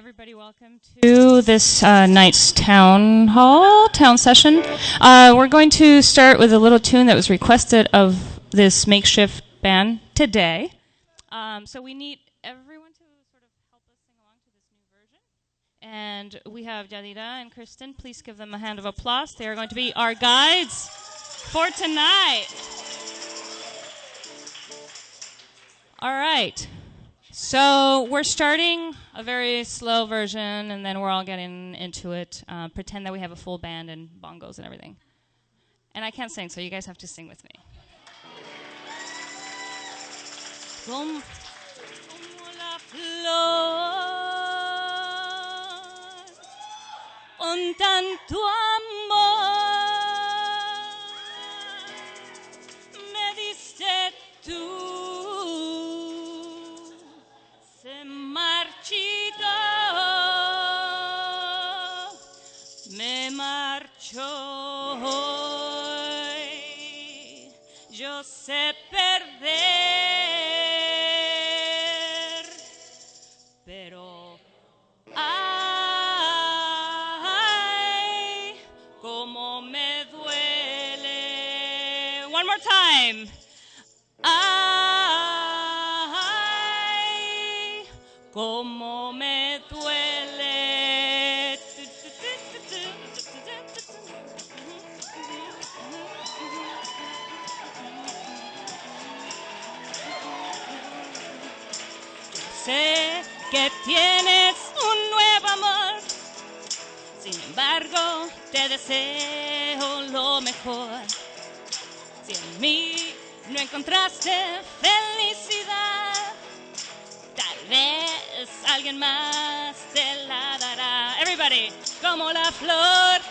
everybody. Welcome to this night's town session. We're going to start with a little tune that was requested of this makeshift band today. So we need everyone to sort of help us sing along to this new version. And we have Yadira and Kristen. Please give them a hand of applause. They are going to be our guides for tonight. All right. So we're starting a very slow version, and then we're all getting into it. Pretend that we have a full band and bongos and everything. And I can't sing, so you guys have to sing with me. Como la flor, con tanto amor, me diste tú. Marchito, me marcho hoy, yo sé perder, pero ay, cómo me duele. One more time. Como me duele. Sé que tienes un nuevo amor, sin embargo te deseo lo mejor. Si en mí no encontraste felicidad, tal vez alguien más te la dará. Everybody, como la flor,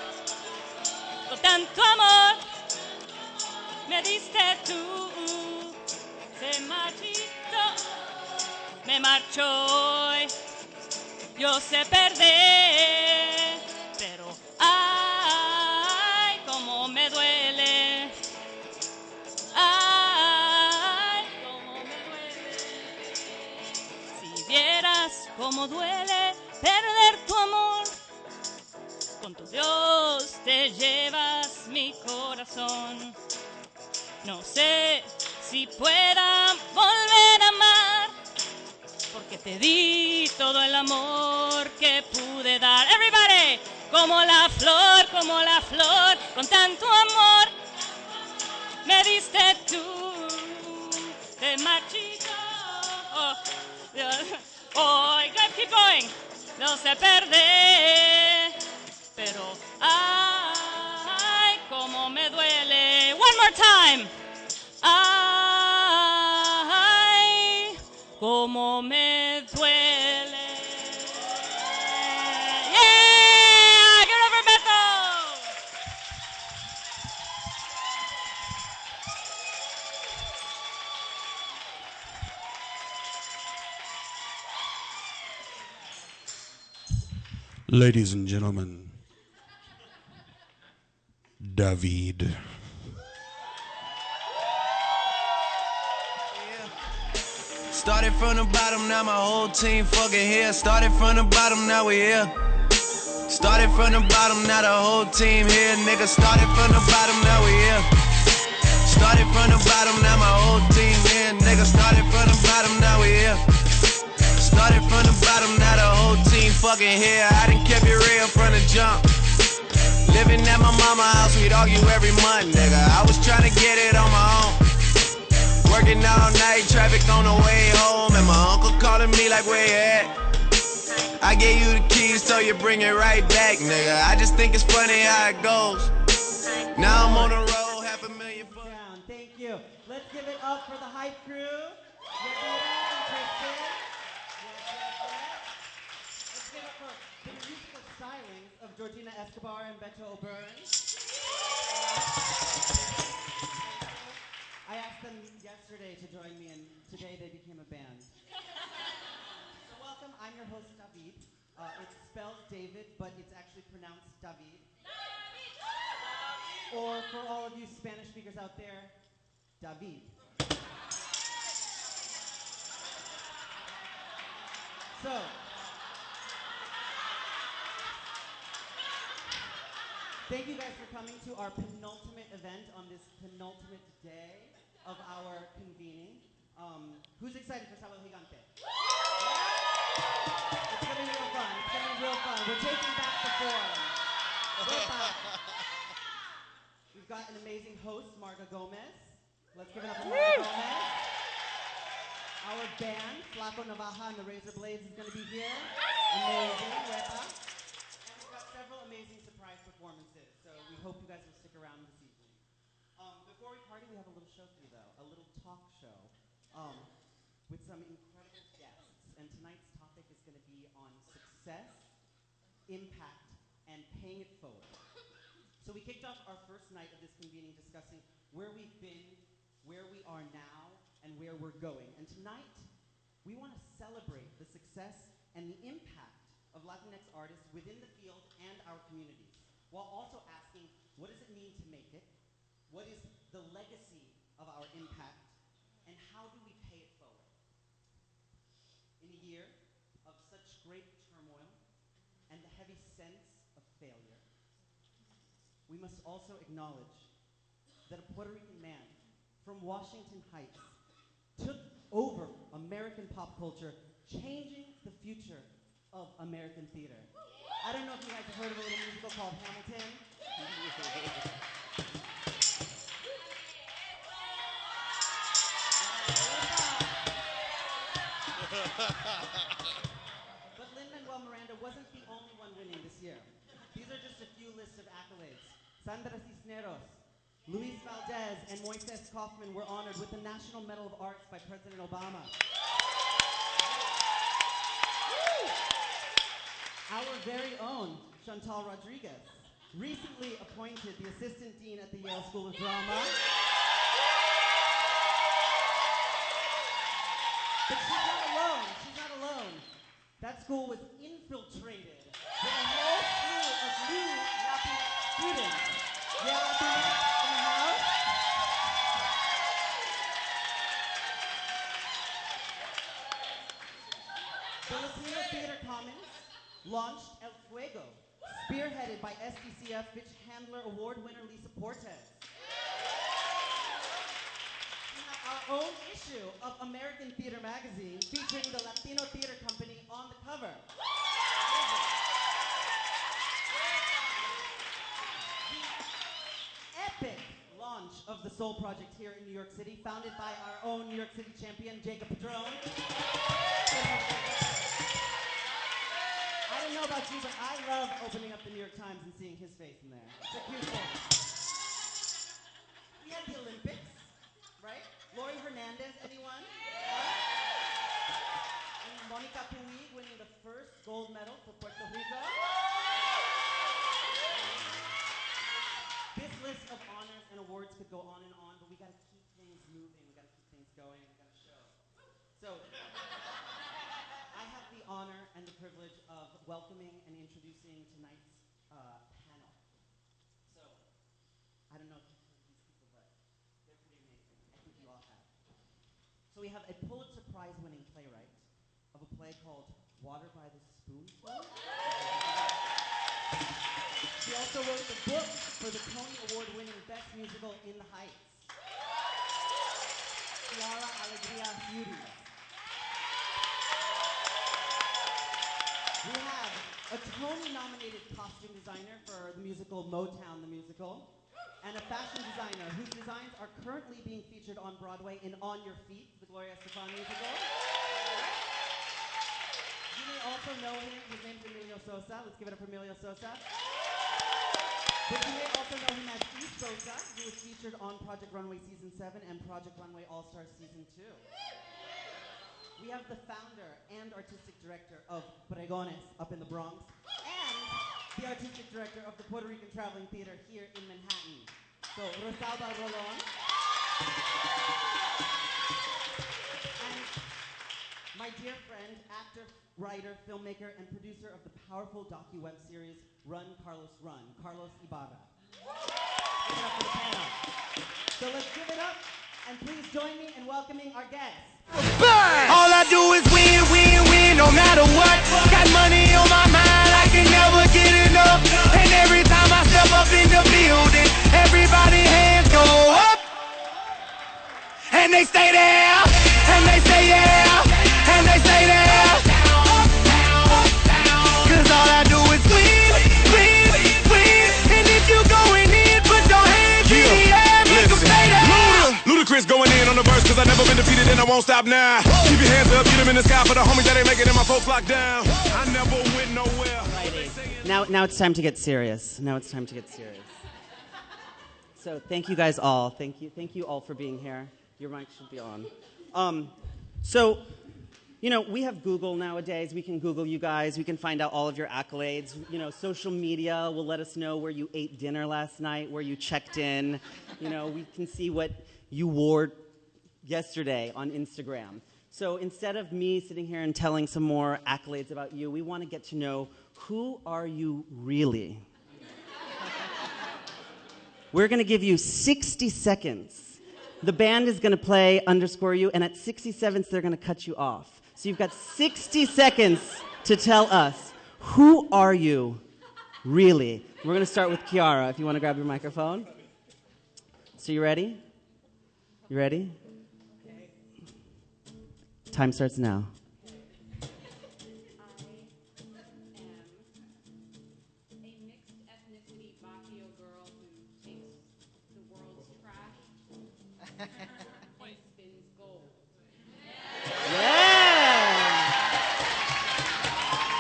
con tanto amor, me diste tú. Se marchito, me marcho hoy, yo sé perder, pero ay, cómo me duele. Ay, cómo me duele. Si vieras cómo duele perder tu amor, con tu Dios te llevas mi corazón. No sé si pueda volver a amar, porque te di todo el amor que pude dar. Everybody, como la flor, con tanto amor, me diste tú, te marchito. Oh, keep going. No sé perder, pero ay, cómo me duele. One more time. Ay, cómo me duele. Yeah, give it up for Beto. Ladies and gentlemen, David. Started from the bottom, now my whole team fucking here. Started from the bottom, now we here. Started from the bottom, now the whole team here. Nigga, started from the bottom, now we here. Started from the bottom, now my whole team here. Nigga, started from the bottom, now we here. Started from the bottom, now the whole team fucking here. I done kept it real from the jump. Living at my mama's house, we'd argue every month, nigga. I was trying to get it on my own. Working all night, traffic on the way home, and my uncle calling me like, where you at? I gave you the keys, so you bring it right back, nigga. I just think it's funny how it goes. Now I'm on the road, $500,000 bucks. Thank you. Let's give it up for the hype crew. Yadira and Kristen. Let's give it up for the musical stylings of Georgina Escobar and Beto O'Byrne. I asked them yesterday to join me, and today they became a band. So welcome, I'm your host, David. It's spelled David, but it's actually pronounced David. Or for all of you Spanish speakers out there, David. So, Thank you guys for coming to our penultimate event on this penultimate day of our convening. Who's excited for Sábado Gigante? It's gonna be real fun. It's gonna be real fun. We're taking back the forum. We're back. We've got an amazing host, Marga Gomez. Let's give it up for Marga Gomez. Our band, Flaco Navaja and the Razor Blades, is going to be here. Amazing, wepa. And we've got several amazing surprise performances, so we hope you guys will stick around this evening. Before we party, we have a little show for you, though, a little talk show with some incredible guests. And tonight's topic is going to be on success, impact, and paying it forward. So we kicked off our first night of this convening discussing where we've been, where we are now, and where we're going. And tonight, we want to celebrate the success and the impact of Latinx artists within the field and our communities, while also asking, what does it mean to make it? What is the legacy of our impact? And how do we pay it forward? In a year of such great turmoil and the heavy sense of failure, we must also acknowledge that a Puerto Rican man from Washington Heights took over American pop culture, changing the future of American theater. I don't know if you guys have heard of a little musical called Hamilton. But Lin-Manuel Miranda wasn't the only one winning this year. These are just a few lists of accolades. Sandra Cisneros, Luis Valdez, and Moises Kaufman were honored with the National Medal of Arts by President Obama. Our very own Chantal Rodriguez, recently appointed the Assistant Dean at the Yale School of Drama. But she's not alone. She's not alone. That school was infiltrated with a whole slew of new Latinx students. Yeah, Latinx in the house. The Latino Theater Commons launched El Fuego, spearheaded by SDCF Bitch Handler Award winner Lisa Portes. We have our own issue of American Theater Magazine featuring the Latino Theater Company on the cover. The epic launch of the Soul Project here in New York City, founded by our own New York City champion, Jacob Padron. I don't know about you, but I love opening up the New York Times and seeing his face in there. It's a cute thing. We had the Olympics, right? Lori Hernandez, anyone? And Monica Puig winning the first gold medal for Puerto Rico. This list of honors and awards could go on, but we gotta keep things moving, we gotta keep things going, we gotta show. So, I have the honor and the privilege of welcoming and introducing tonight's panel. So, I don't know if you've heard these people, but they're pretty amazing. I think you all have. So we have a Pulitzer Prize winning playwright of a play called Water by the Spoonful. She also wrote the book for the Tony Award winning Best Musical in the Heights. Clara Alegría Beauty. We have a Tony-nominated costume designer for the musical Motown the Musical, and a fashion designer whose designs are currently being featured on Broadway in On Your Feet, the Gloria Estefan musical. You may also know him, his name's Emilio Sosa. Let's give it up for Emilio Sosa. But you may also know him as E. Sosa, who was featured on Project Runway Season 7 and Project Runway All-Stars Season 2. We have the founder and artistic director of Pregones up in the Bronx, and the artistic director of the Puerto Rican Traveling Theater here in Manhattan. So, Rosalba Rolon. And my dear friend, actor, writer, filmmaker, and producer of the powerful docu-web series Run, Carlos, Run, Carlos Ibarra. Give it up for the panel. So let's give it up, and please join me in welcoming our guests. All I do is win, win, win, no matter what. Got money on my mind, I can never get enough. And every time I step up in and I won't stop now. Keep your hands up, get them in the sky for the homies that ain't making it, my folks locked down. I never went nowhere. Now it's time to get serious. So thank you guys all. Thank you all for being here. Your mic should be on. So, you know, we have Google nowadays. We can Google you guys. We can find out all of your accolades. You know, social media will let us know where you ate dinner last night, where you checked in. You know, we can see what you wore yesterday on Instagram. So instead of me sitting here and telling some more accolades about you, we want to get to know who are you really? We're going to give you 60 seconds. The band is going to play underscore you, and at 67 they're going to cut you off. So you've got 60 seconds to tell us, who are you really? We're going to start with Kiara, if you want to grab your microphone. So you ready? You ready? Time starts now.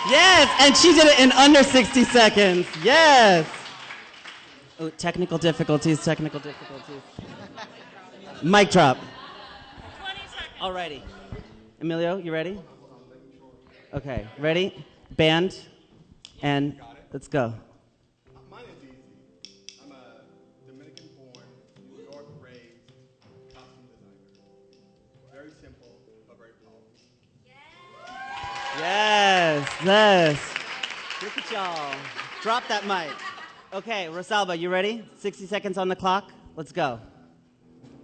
Yes, and she did it in under 60 seconds. Yes. Oh, technical difficulties. Mic drop. 20 seconds. Alrighty. Emilio, you ready? Okay, ready? Band, and let's go. Mine is easy. I'm a Dominican-born, New York-raised costume designer. Very simple, but very powerful. Yes. Look at y'all. Drop that mic. Okay, Rosalba, you ready? 60 seconds on the clock. Let's go.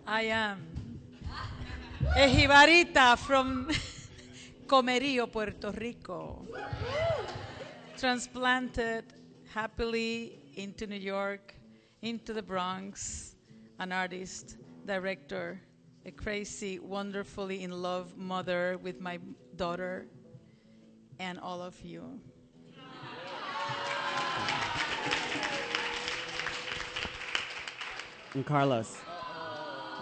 I am a jibarita from Comerío, Puerto Rico. Transplanted happily into New York, into the Bronx, an artist, director, a crazy, wonderfully in love mother with my daughter, and all of you. And Carlos.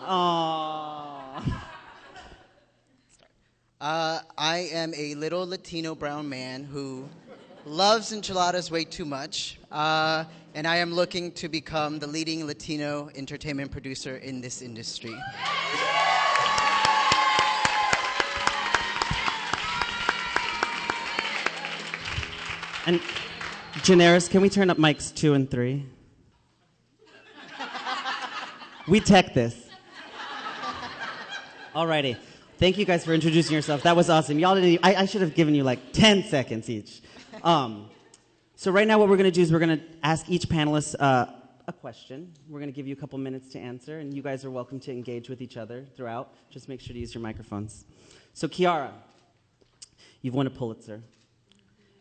Aww. I am a little Latino brown man who loves enchiladas way too much, and I am looking to become the leading Latino entertainment producer in this industry. And Generis, can we turn up mics 2 and 3? We tech this. Alrighty. Thank you guys for introducing yourself. That was awesome. Y'all didn't. I should have given you like 10 seconds each. So right now, what we're going to do is we're going to ask each panelist a question. We're going to give you a couple minutes to answer, and you guys are welcome to engage with each other throughout. Just make sure to use your microphones. So Kiara, you've won a Pulitzer.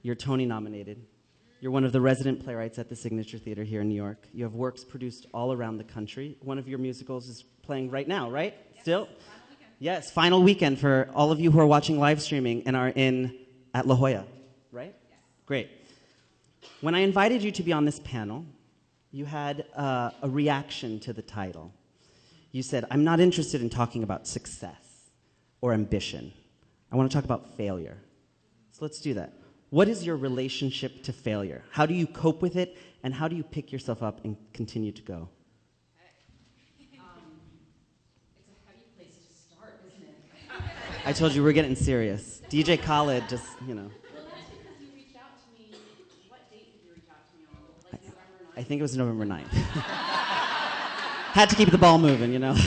You're Tony nominated. You're one of the resident playwrights at the Signature Theater here in New York. You have works produced all around the country. One of your musicals is playing right now, right? Yes. Still? Yes, final weekend for all of you who are watching live streaming and are at La Jolla, right? Yes. Great. When I invited you to be on this panel, you had a reaction to the title. You said, I'm not interested in talking about success or ambition. I want to talk about failure. So let's do that. What is your relationship to failure? How do you cope with it, and how do you pick yourself up and continue to go? It's a heavy place to start, isn't it? I told you we're getting serious. DJ Khaled just, Well, that's because you reached out to me. What date did you reach out to me on? Like November 9th? I think it was November 9th. Had to keep the ball moving, you know. The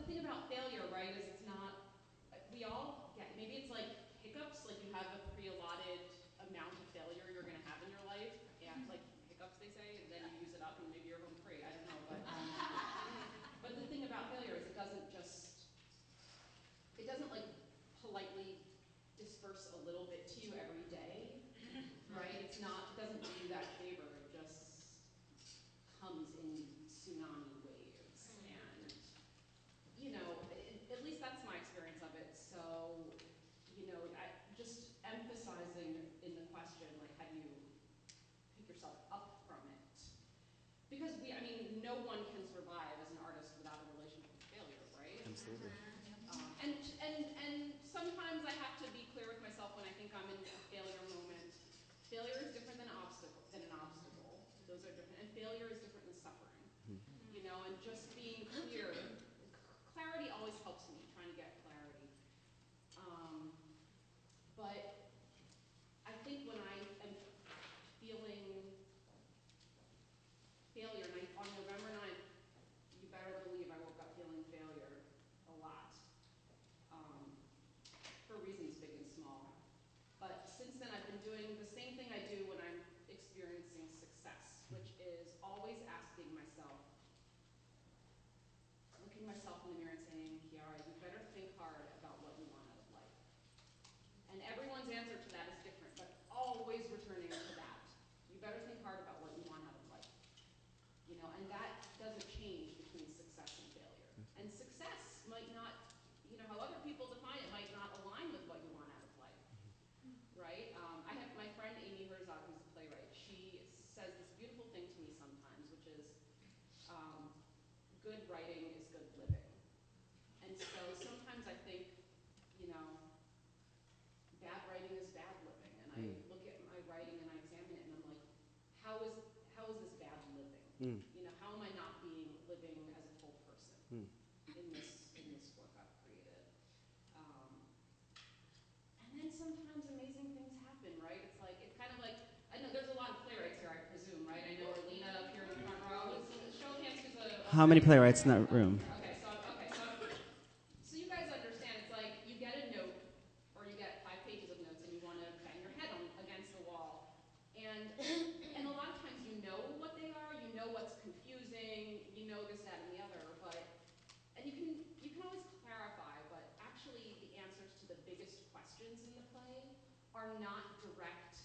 thing about failure, right, is it's not, we all get, maybe it's like hiccups, like you have a pre-allotted amount of failure you're going to have in your life, and like hiccups, they say, and then you use it up and maybe you're home free, I don't know, but the thing about failure is it doesn't like politely disperse a little bit to you every day, right? It doesn't do you that favor. no one can survive as an artist without a relationship with failure, right? Absolutely. And sometimes I have to be clear with myself when I think I'm in a failure moment. Failure is different than an obstacle. Those are different, and failure is different than suffering. You know, and just being clear. Clarity always helps me, trying to get clarity. But I think when I am feeling failure, and on November 9th, you better believe I woke up feeling failure a lot, for reasons big and small. But since then, I've been doing the same thing I do when I'm experiencing success, which is always asking myself, looking myself in the mirror and saying, Kiara, you better think hard about what you want out of life. And everyone's answer to that is different, but always returning to that. You better think hard about what you want out of life. You know, and that doesn't change between success and failure. And success might not, you know, how other people define it might not align with what you want out of life, right? I have my friend Amy Herzog, who's a playwright. She says this beautiful thing to me sometimes, which is, good writing is good living. And so sometimes I think, you know, bad writing is bad living. And I look at my writing and I examine it and I'm like, how is this bad living? You know, how am I not living as a full person in this work I've created? And then sometimes amazing things happen, right? It's kind of like, I know there's a lot of playwrights here, I presume, right? I know Alina up here in the front row. Show of hands who's a How many playwrights in that room? So you guys understand, it's like you get a note, or you get 5 pages of notes, and you want to bang your head against the wall. And a lot of times you know what they are, you know what's confusing, you know this, that, and the other, and you can always clarify, but actually the answers to the biggest questions in the play are not direct.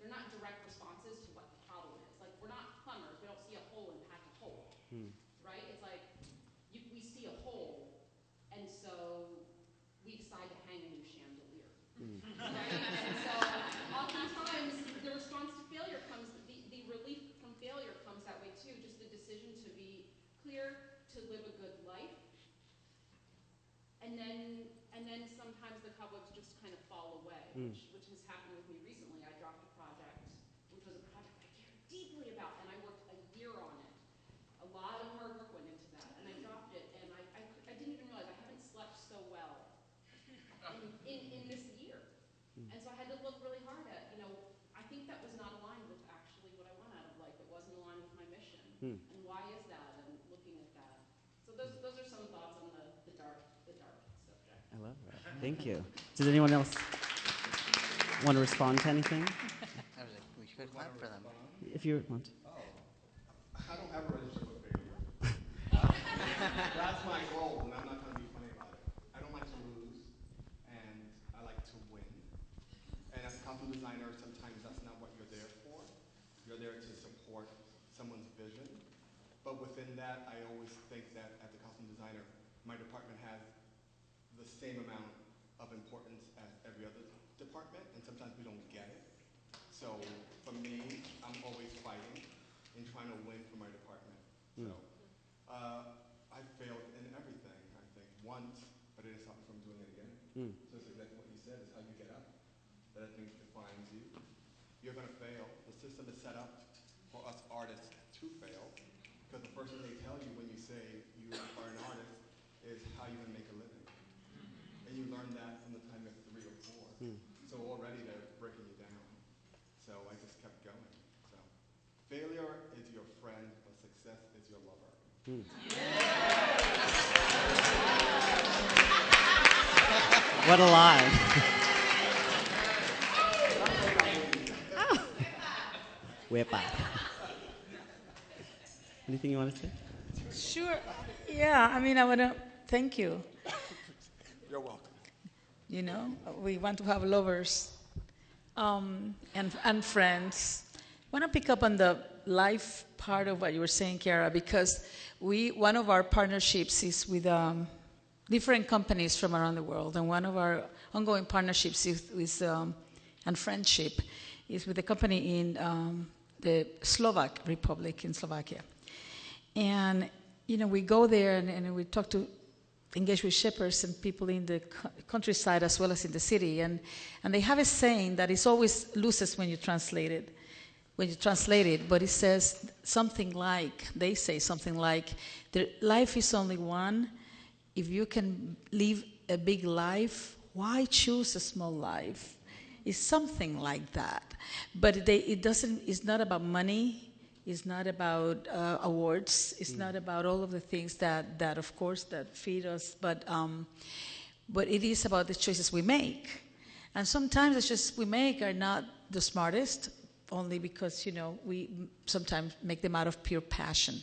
They're not direct responses to what the problem is. Like, we're not plumbers, we don't see a hole and patch a hole, right? It's like, we see a hole, and so we decide to hang a new chandelier, right? And so oftentimes the response to failure comes, the relief from failure comes that way too, just the decision to be clear, to live a good life. And then sometimes the cobwebs just kind of fall away, which has happened with me recently. I dropped a project, which was a project I cared deeply about, and I worked a year on it. A lot of hard work went into that, and I dropped it, and I didn't even realize I haven't slept so well in this year. And so I had to look really hard at, you know, I think that was not aligned with actually what I want out of life. It wasn't aligned with my mission. And why is that? And looking at that. So those are some thoughts on the dark subject. I love that. Thank you. Does anyone else want to respond to anything? I was like, we should clap for them. If you want to. I don't have a relationship with failure. That's my goal, and I'm not going to be funny about it. I don't like to lose, and I like to win. And as a costume designer, sometimes that's not what you're there for. You're there to support someone's vision. But within that, I always think that as a costume designer, my department has the same amount of importance as every other department, and sometimes we don't get it. So for me, I'm always fighting and trying to win for my department. So I failed in everything, I think, once, but it didn't stop me from doing it again. So it's exactly what you said, is how you get up. That I think defines you. You're going to fail. The system is set up for us artists to fail, because the first thing they tell you when you say you are an artist is how you're going to make a living. And you learn that from the time you're 3 or 4. So already they're breaking you down. So I just kept going. So failure is your friend, but success is your lover. What a lie. Whip up. Anything you want to say? Sure. Yeah, I mean, I want to thank you. You're welcome. You know, we want to have lovers and friends. I want to pick up on the life part of what you were saying, Kiara, because one of our partnerships is with different companies from around the world, and one of our ongoing partnerships and friendship is with a company in the Slovak Republic in Slovakia. And, we go there and we talk to, engage with shippers and people in the countryside as well as in the city. And they have a saying that it's always loses when you translate it. But it says something like, they say something like, life is only one. If you can live a big life, why choose a small life? It's something like that. But it's not about money. It's not about awards. It's not about all of the things that of course, that feed us. But it is about the choices we make. And sometimes the choices we make are not the smartest, only because, we sometimes make them out of pure passion.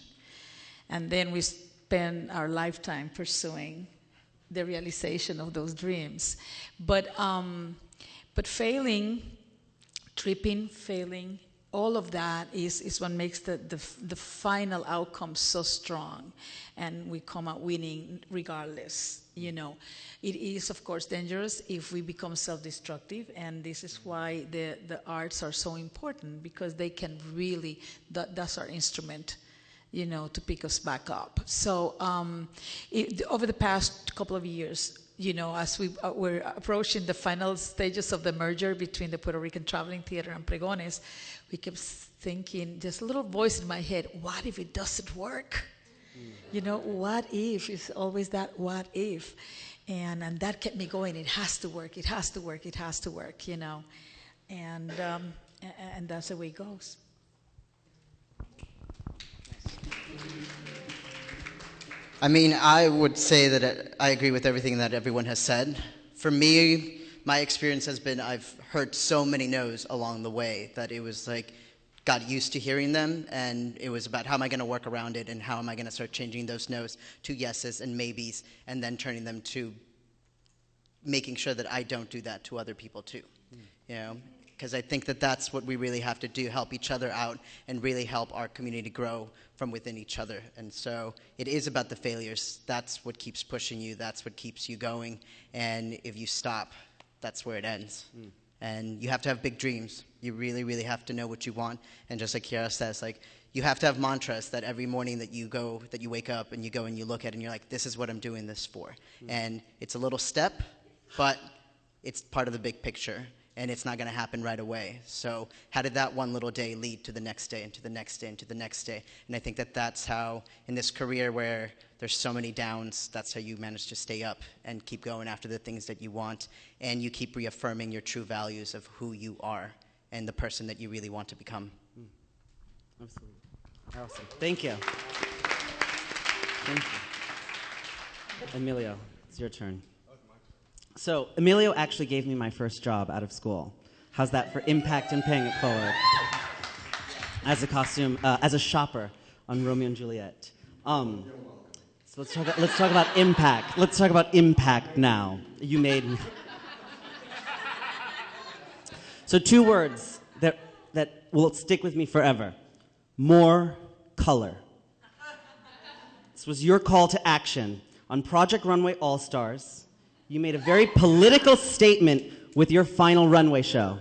And then we spend our lifetime pursuing the realization of those dreams. But failing, tripping, failing, all of that is what makes the final outcome so strong, and we come out winning regardless. It is of course dangerous if we become self-destructive, and this is why the arts are so important, because they can really, that's our instrument, to pick us back up. So over the past couple of years, as we're approaching the final stages of the merger between the Puerto Rican Traveling Theater and Pregones, we kept thinking, there's a little voice in my head, what if it doesn't work? What if? It's always that what if. And that kept me going. It has to work, it has to work, it has to work, And that's the way it goes. I mean, I would say that I agree with everything that everyone has said. For me, my experience has been I've heard so many no's along the way that it was like, got used to hearing them, and it was about how am I going to work around it, and how am I going to start changing those no's to yeses and maybes, and then turning them to making sure that I don't do that to other people too. Because I think that that's what we really have to do, help each other out and really help our community grow from within each other. And so it is about the failures. That's what keeps pushing you. That's what keeps you going. And if you stop, that's where it ends. And you have to have big dreams. You really, really have to know what you want. And just like Kiara says, you have to have mantras that every morning that you wake up and you go and you look at it and you're like, this is what I'm doing this for. And it's a little step, but it's part of the big picture. And it's not going to happen right away. So how did that one little day lead to the next day and to the next day and to the next day? And I think that that's how, in this career where there's so many downs, that's how you manage to stay up and keep going after the things that you want. And you keep reaffirming your true values of who you are and the person that you really want to become. Absolutely. Awesome. Thank you. Thank you. Emilio, it's your turn. So Emilio actually gave me my first job out of school. How's that for impact and paying it forward? As a shopper on Romeo and Juliet. So let's talk about impact. Let's talk about impact now. You made me. So 2 words that will stick with me forever. More color. This was your call to action on Project Runway All-Stars. You made a very political statement with your final runway show.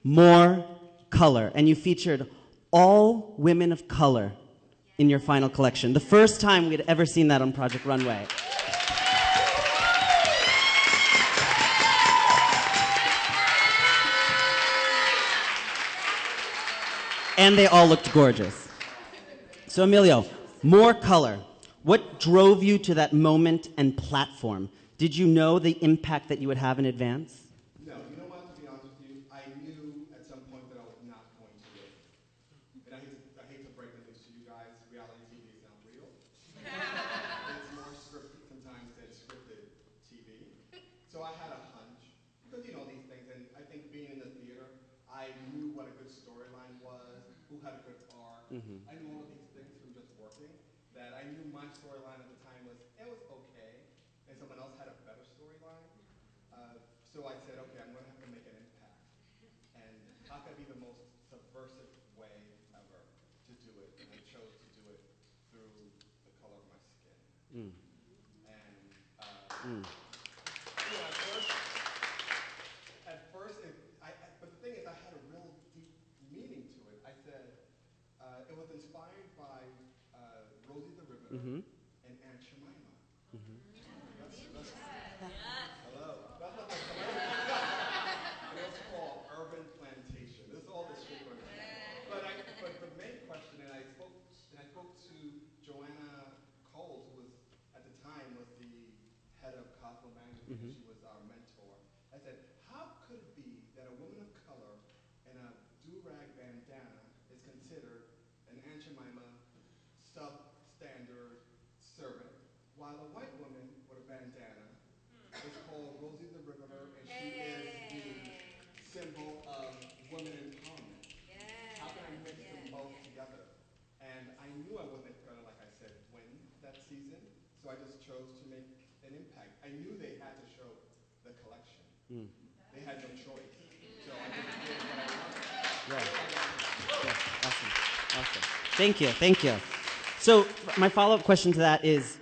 More color. And you featured all women of color in your final collection. The first time we had ever seen that on Project Runway. And they all looked gorgeous. So Emilio, more color. What drove you to that moment and platform? Did you know the impact that you would have in advance? No, you know what, to be honest with you, I knew at some point that I was not going to win. And I hate to break the news to you guys, reality TV is not real. It's more scripted sometimes than scripted TV. So I had a hunch, because you know these things, and I think being in the theater, I knew what a good storyline was, who had a good arc. I knew all of these things from just working, that I knew my storyline at the time was okay. And someone else had a better storyline. So I said, okay, I'm going to have to make an impact. And how could I be the most subversive way ever to do it? And I chose to do it through the color of my skin. And at first, but the thing is, I had a real deep meaning to it. I said, it was inspired by Rosa and Aunt Jemima. Hello. That's what the collection is. It was called Urban Plantation. This is all the street women. But the main question, and I spoke to Joanna Coles, who was at the time was the head of Cosmo Magazine, and she was our mentor. I said, how could it be that a woman of color in a do-rag bandana is considered an Aunt Jemima substandard servant, while a white woman with a bandana is called Rosie the Riveter, and she is the symbol of women empowerment. How can I mix them both together? And I knew I wasn't gonna, like I said, win that season, so I just chose to make an impact. I knew they had to show the collection. They had no choice. So I just did what I wanted. Yeah. Awesome. Thank you. So my follow-up question to that is,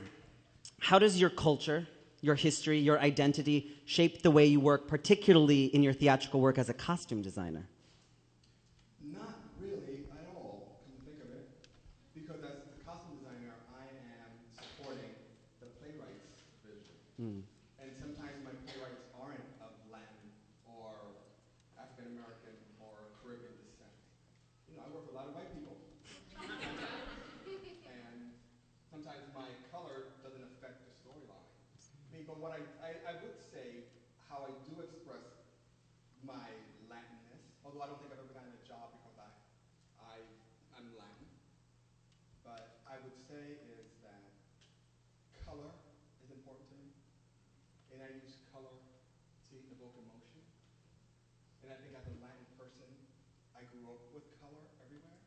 how does your culture, your history, your identity shape the way you work, particularly in your theatrical work as a costume designer? Not really at all, come to think of it. Because as a costume designer, I am supporting the playwright's vision. And sometimes my playwrights aren't of Latin or African American or Caribbean descent. You know, I work with a lot of white people. And sometimes my color doesn't affect the storyline. But what I would say, how I do express my Latinness, although I don't think I've ever gotten a job because I'm Latin, but I would say is that color is important to me, and I use color to evoke emotion. And I think as a Latin person, I grew up with color everywhere,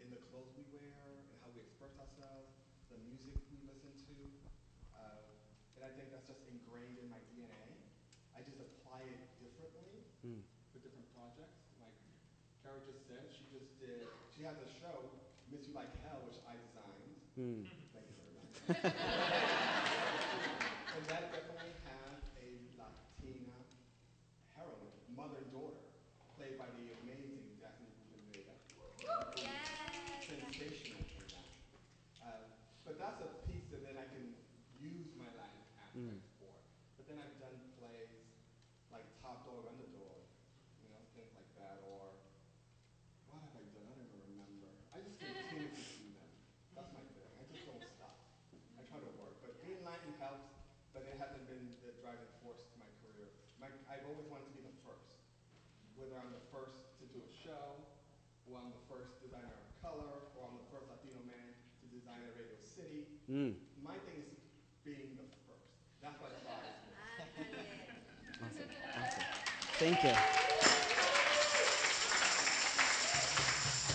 in the clothes we wear, and how we express ourselves, the music we listen to, and I think that's just ingrained in my DNA. I just apply it differently for different projects. Like Kara just said, she has a show, Miss You Like Hell, which I designed. Thank you very much. And that definitely has a Latina heroine, mother and daughter, played by the amazing Daphne Rubin Vega. Sensational in that. But that's a piece that then I can use my Latin aspect for. But then I've done plays like Top Dog, Underdog, you know, things like that, or what have I done? I don't even remember. I just continue to do them. That's my thing. I just don't stop. I try to work. But being Latin helps, but it hasn't been the driving force to my career. I've always wanted to be the first. Whether I'm the first to do a show, or I'm the first designer of color, or I'm the first Latino man to design a Radio City. My thing is being the first. That's what drives me. Awesome. Thank you.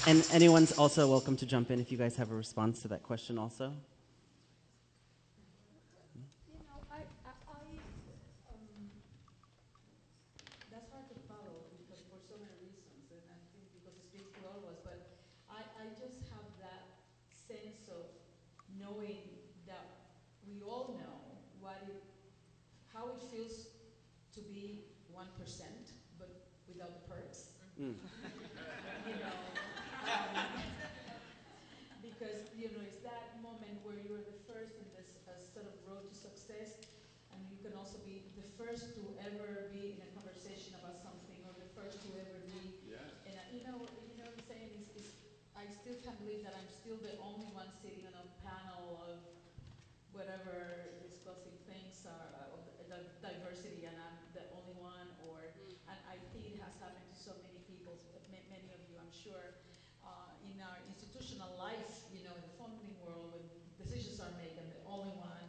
And anyone's also welcome to jump in if you guys have a response to that question also. You know, that's hard to follow because for so many reasons, and I think because it speaks to all of us, but I just have that sense of knowing that we all know how it feels to be 1%, but without the perks. You know, because it's that moment where you're the first in this sort of road to success, and you can also be the first to ever be in a conversation about something, or the first to ever be. Yes. And you know what I'm saying is I still can't believe that I'm still the only one sitting on a panel of whatever discussing things of the diversity, and I'm the only one, and I think it has happened to so many people, many of you, I'm sure, in our institutional life, in the funding world, when decisions are made, I'm the only one,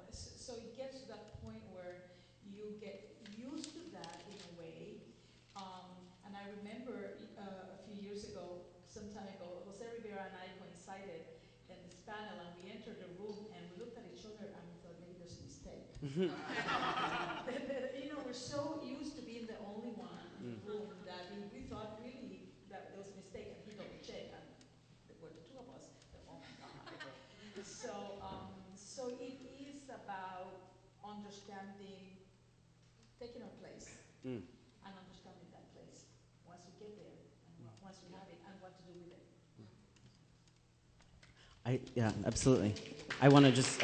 so it gets to that point where you get used to that in a way, and I remember a few years ago, some time ago, Jose Rivera and I coincided in this panel, and we entered the room, and we looked at each other, and we thought, maybe there's a mistake. We're so used to being the only one in the room that we thought really that there was a mistake, and he double checked, and there were the two of us. Oh my God. So it is about understanding, taking our place, and understanding that place once we get there, and once we have it, and what to do with it. Yeah, absolutely. I want to just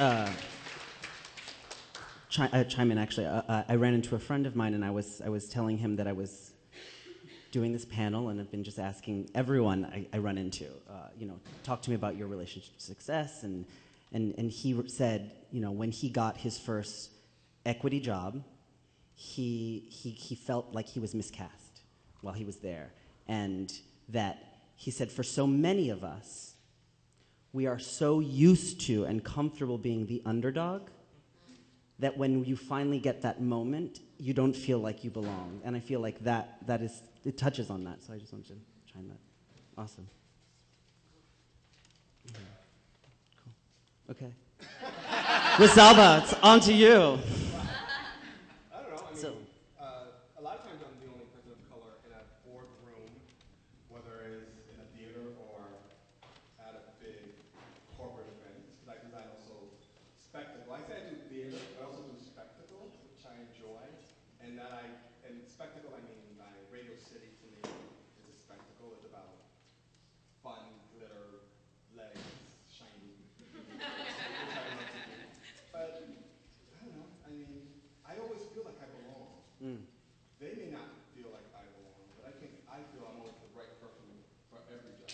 chime in. Actually, I ran into a friend of mine, and I was telling him that I was doing this panel, and I've been just asking everyone I run into, talk to me about your relationship to success, and he said, when he got his first equity job, he felt like he was miscast while he was there, and that he said for so many of us, we are so used to and comfortable being the underdog that when you finally get that moment, you don't feel like you belong. And I feel like it touches on that, so I just wanted to chime that. Awesome. Cool. Okay. Rosalba, it's on to you. I don't know. A lot of times I'm the only person of color in a boardroom, whether it's in a theater or at a big corporate event, because I design also spectacle. I say I do theater, but I also do spectacle, which I enjoy. And spectacle, I mean by Radio City to me is a spectacle. It's about fun, glitter, legs, shiny. Which I love to do. But I don't know. I always feel like I belong. They may not feel like I belong, but I feel I'm always the right person for every job.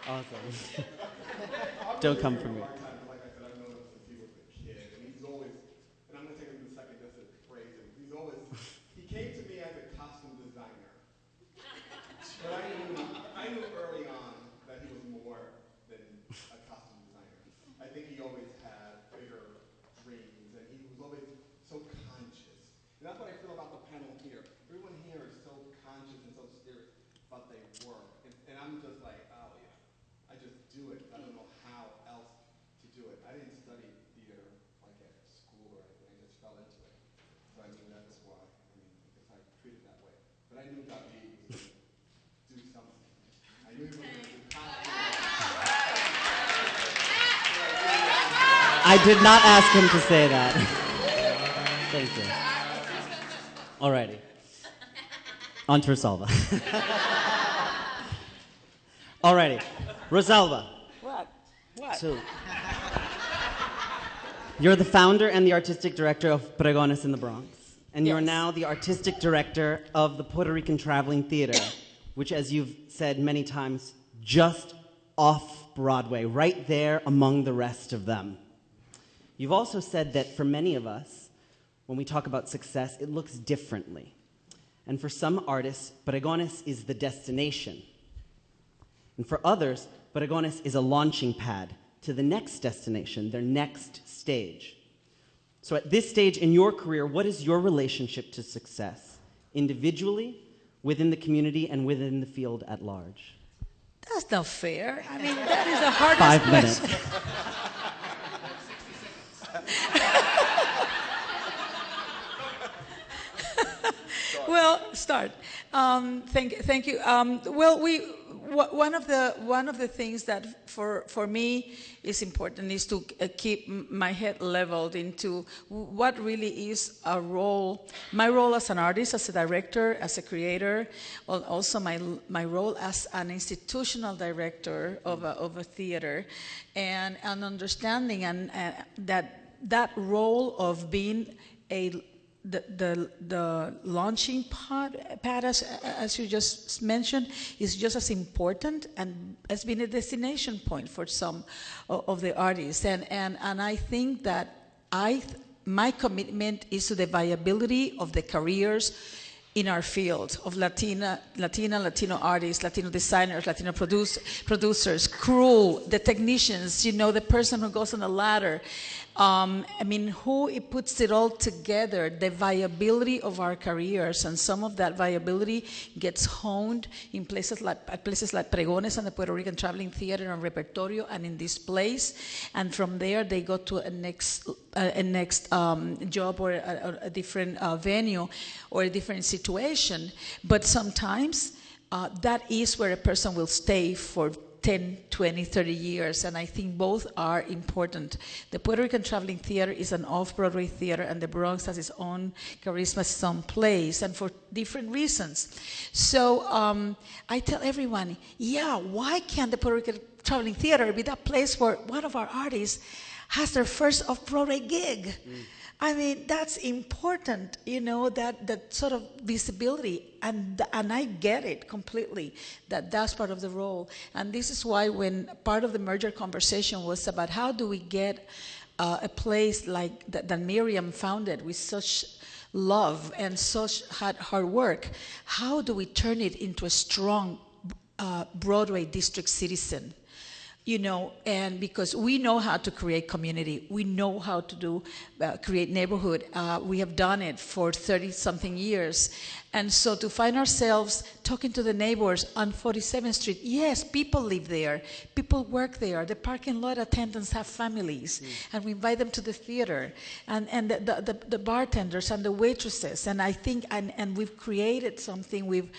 Awesome. Don't come for me. Like I said, I've known him since he was a kid, and he's always, and I'm going to take him a second just to praise him. He came to me as a costume designer. But I knew early on that he was more than a costume designer. I think he always had bigger dreams, and he was always so conscious. And that's what I feel about the panel here. Everyone here is so conscious and so serious about their work. And I'm just like, oh yeah, I just do it. I don't know how else to do it. I didn't study theater like at school or anything. I just fell into it. So that's why. Because I treated that way. But I knew David was going to do something. I knew he was going to do costume. I did not ask him to say that. Thank you. Alrighty. On to Rosalba. Alrighty. Rosalba. What? So, you're the founder and the artistic director of Pregones in the Bronx. And you're Yes. now the artistic director of the Puerto Rican Traveling Theater, which, as you've said many times, just off Broadway, right there among the rest of them. You've also said that for many of us, when we talk about success, it looks differently. And for some artists, Pregones is the destination. And for others, Pregones is a launching pad to the next destination, their next stage. So at this stage in your career, what is your relationship to success, individually, within the community, and within the field at large? That's not fair. That is the hardest 5 minutes. question. Well, start. Thank you. One of the things that for me is important is to keep my head leveled into what really is a role. My role as an artist, as a director, as a creator, also my role as an institutional director of a theater, and an understanding and that role of being the launching pad as you just mentioned, is just as important and has been a destination point for some of the artists. And I think that my commitment is to the viability of the careers in our field of Latino artists, Latino designers, Latino producers, crew, the technicians, the person who goes on the ladder. Who puts it all together, the viability of our careers, and some of that viability gets honed in places like Pregones and the Puerto Rican Traveling Theater and Repertorio and in this place, and from there they go to a next job or a different venue or a different situation. But sometimes that is where a person will stay for 10, 20, 30 years, and I think both are important. The Puerto Rican Traveling Theater is an off-Broadway theater, and the Bronx has its own charisma, its own place, and for different reasons. So I tell everyone, yeah, why can't the Puerto Rican Traveling Theater be that place where one of our artists has their first off-Broadway gig? I mean, that's important, you know, that sort of visibility, and I get it completely, that's part of the role. And this is why when part of the merger conversation was about how do we get a place like that Miriam founded with such love and such hard work, how do we turn it into a strong Broadway district citizen? You know, and because we know how to create community, we know how to do create neighborhood. We have done it for 30-something years, and so to find ourselves talking to the neighbors on 47th Street. Yes, people live there, people work there. The parking lot attendants have families, and we invite them to the theater, and the bartenders and the waitresses. And I think, and we've created something. We've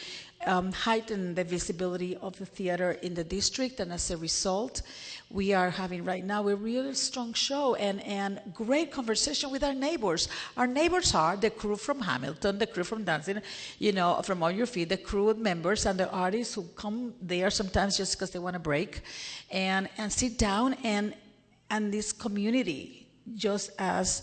heighten the visibility of the theater in the district, and as a result, we are having right now a really strong show and great conversation with our neighbors. Our neighbors are the crew from Hamilton, the crew from Dancing, you know, from On Your Feet, the crew members and the artists who come there sometimes just because they want a break and sit down and this community, just as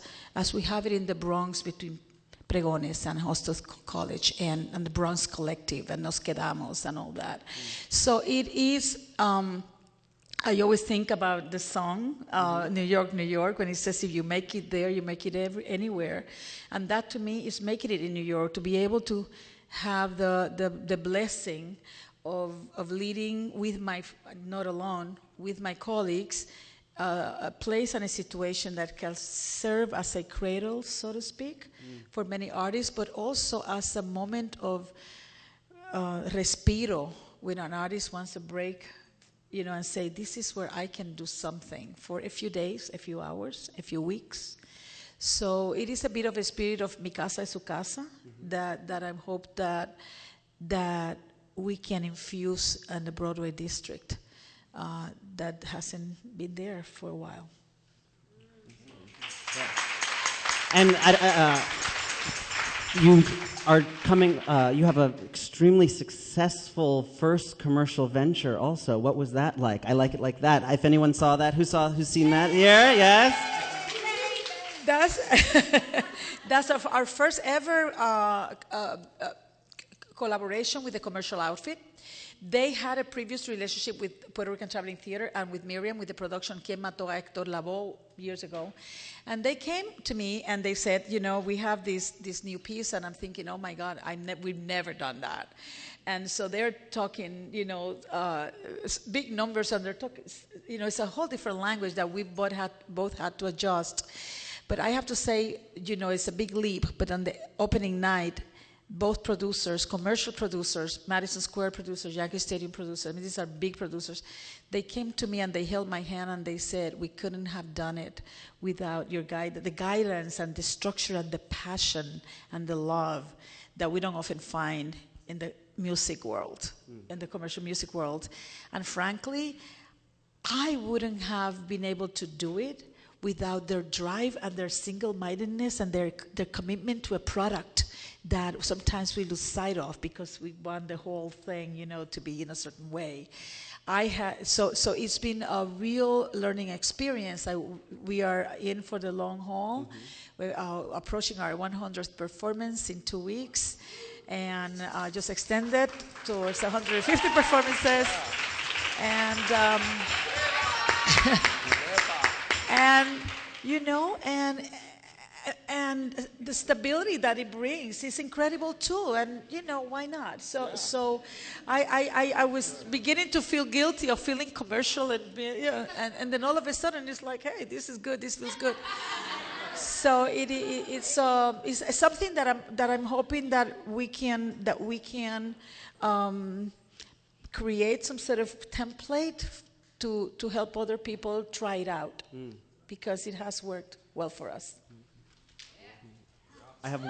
we have it in the Bronx between Pregones and Hostos College and the Bronx Collective and Nos Quedamos and all that. So it is, I always think about the song, New York, New York, when it says if you make it there, you make it anywhere. And that to me is making it in New York, to be able to have the blessing of leading with not alone, with my colleagues, a place and a situation that can serve as a cradle, so to speak, for many artists, but also as a moment of respiro when an artist wants a break, you know, and say, this is where I can do something for a few days, a few hours, a few weeks. So it is a bit of a spirit of mi casa es su casa that I hope that we can infuse in the Broadway district. That hasn't been there for a while. And you are coming, you have an extremely successful first commercial venture also. What was that like? I like it like that. If anyone saw that, who's seen that here? Yes? That's our first ever collaboration with a commercial outfit. They had a previous relationship with Puerto Rican Traveling Theater and with Miriam, with the production Quien Mató a Héctor Lavoe years ago. And they came to me and they said, you know, we have this new piece, and I'm thinking, oh my God, we've never done that. And so they're talking, you know, big numbers, and they're talking, you know, it's a whole different language that we both had to adjust. But I have to say, you know, it's a big leap, but on the opening night, both producers, commercial producers, Madison Square producers, Yankee Stadium producers, I mean, these are big producers. They came to me and they held my hand and they said, we couldn't have done it without your the guidance and the structure and the passion and the love that we don't often find in the music world, in the commercial music world. And frankly, I wouldn't have been able to do it without their drive and their single-mindedness and their commitment to a product that sometimes we lose sight of because we want the whole thing, you know, to be in a certain way. So it's been a real learning experience. We are in for the long haul. We're approaching our 100th performance in 2 weeks, and just extended towards 150 performances. And you know, and the stability that it brings is incredible too. And you know, why not? So I was beginning to feel guilty of feeling commercial, and then all of a sudden it's like, hey, this is good. This feels good. So it's something that I'm hoping that we can create some sort of template to help other people try it out, because it has worked well for us. I have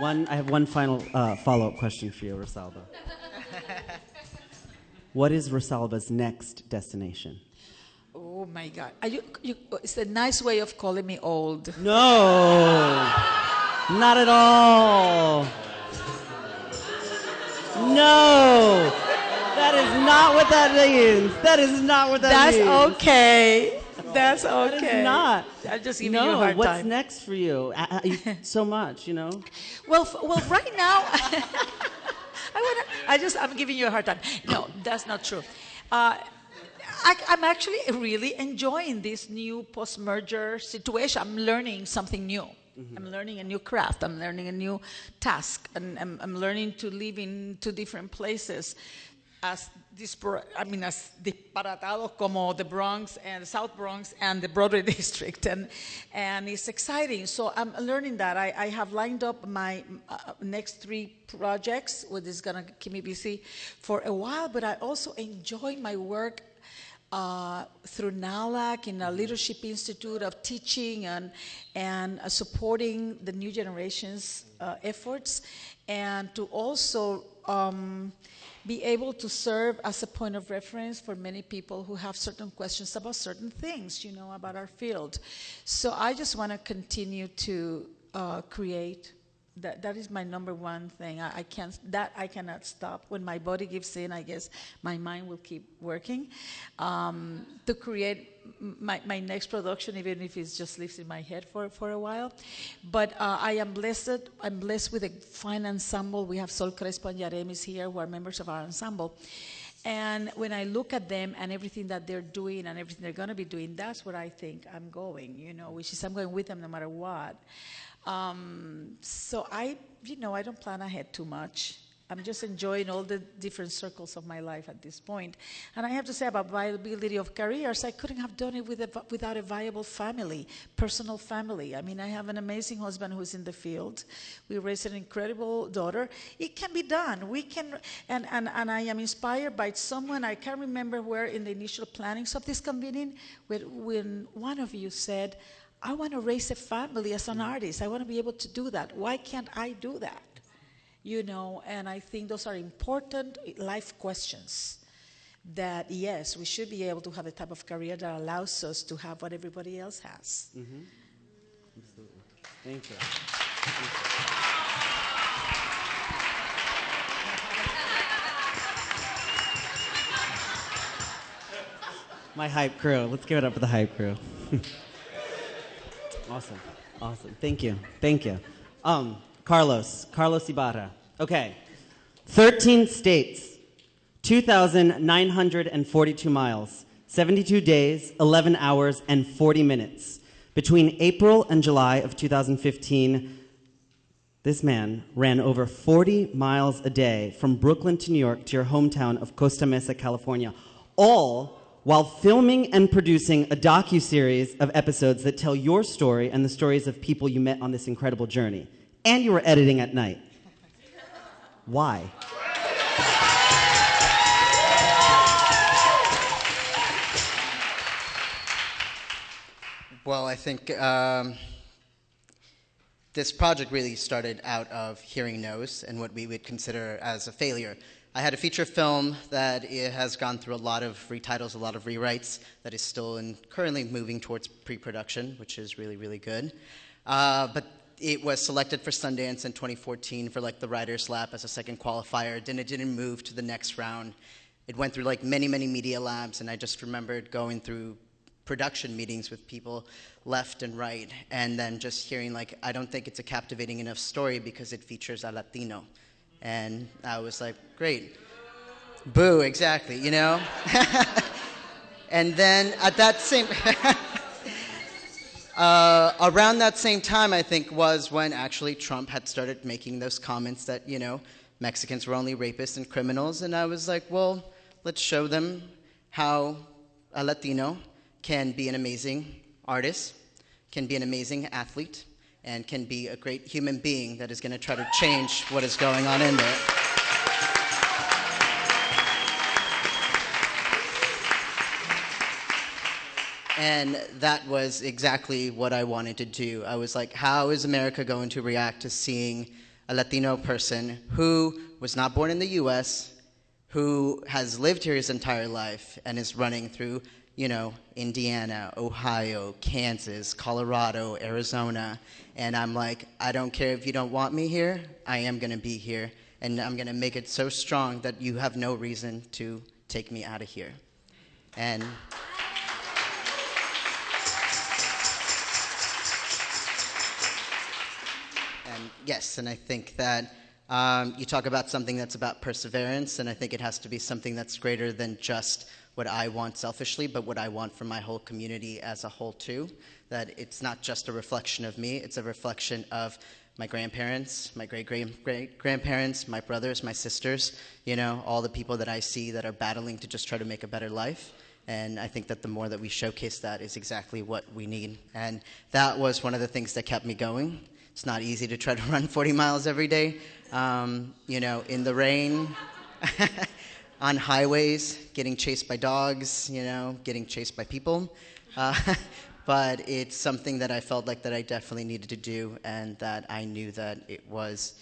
one final follow-up question for you, Rosalba. What is Rosalba's next destination? Oh my God. It's a nice way of calling me old. No, not at all. No, that is not what that means. That is not what that means. That's okay. That's okay. That is not. I'm just giving you a hard what's time. next for you? So much, you know. Well, right now, I'm giving you a hard time. No, that's not true. I'm actually really enjoying this new post-merger situation. I'm learning something new. Mm-hmm. I'm learning a new craft. I'm learning a new task. And I'm learning to live in two different places as disparatados como the Bronx and the South Bronx and the Broadway District. And it's exciting. So I'm learning that. I have lined up my next 3 projects, which is going to keep me busy for a while. But I also enjoy my work through NALAC in a leadership institute of teaching and supporting the new generation's efforts, and to also be able to serve as a point of reference for many people who have certain questions about certain things, about our field. So I just want to continue to create. That is my number one thing. I cannot stop. When my body gives in, I guess my mind will keep working to create my next production, even if it just lives in my head for a while. But I am blessed. I'm blessed with a fine ensemble. We have Sol Crespo and Yaremis here, who are members of our ensemble. And when I look at them and everything that they're doing and everything they're going to be doing, that's where I think I'm going, which is I'm going with them no matter what. So I don't plan ahead too much. I'm just enjoying all the different circles of my life at this point. And I have to say about viability of careers, I couldn't have done it without a viable family, personal family. I mean, I have an amazing husband who's in the field. We raised an incredible daughter. It can be done. We can, and I am inspired by someone, I can't remember where in the initial plannings of this convening, when one of you said, I want to raise a family as an artist. I want to be able to do that. Why can't I do that? And I think those are important life questions that, yes, we should be able to have a type of career that allows us to have what everybody else has. Mm-hmm. Absolutely. Thank you. My hype crew. Let's give it up for the hype crew. Awesome. Thank you. Carlos Ibarra. Okay. 13 states, 2,942 miles, 72 days, 11 hours, and 40 minutes. Between April and July of 2015, this man ran over 40 miles a day from Brooklyn to New York to your hometown of Costa Mesa, California, all while filming and producing a docuseries of episodes that tell your story and the stories of people you met on this incredible journey. And you were editing at night. Why? Well, I think this project really started out of hearing no's and what we would consider as a failure. I had a feature film that it has gone through a lot of retitles, a lot of rewrites, that is still currently moving towards pre-production, which is really, really good. But it was selected for Sundance in 2014 for the Writer's Lab as a second qualifier. Then it didn't move to the next round. It went through many, many media labs, and I just remembered going through production meetings with people left and right, and then just hearing I don't think it's a captivating enough story because it features a Latino. And I was like, great. Boo, exactly, And then at that same, around that same time, I think, was when actually Trump had started making those comments that, Mexicans were only rapists and criminals. And I was like, well, let's show them how a Latino can be an amazing artist, can be an amazing athlete, and can be a great human being that is going to try to change what is going on in there. And that was exactly what I wanted to do. I was like, how is America going to react to seeing a Latino person who was not born in the US, who has lived here his entire life and is running through, you know, Indiana, Ohio, Kansas, Colorado, Arizona. And I'm like, I don't care if you don't want me here, I am going to be here. And I'm going to make it so strong that you have no reason to take me out of here. And yes, and I think that you talk about something that's about perseverance, and I think it has to be something that's greater than just what I want selfishly, but what I want for my whole community as a whole too. That it's not just a reflection of me, it's a reflection of my grandparents, my great-grandparents, my brothers, my sisters, you know, all the people that I see that are battling to just try to make a better life. And I think that the more that we showcase that is exactly what we need. And that was one of the things that kept me going. It's not easy to try to run 40 miles every day, you know, in the rain, on highways, getting chased by dogs, you know, getting chased by people. But it's something that I felt like that I definitely needed to do, and that I knew that it was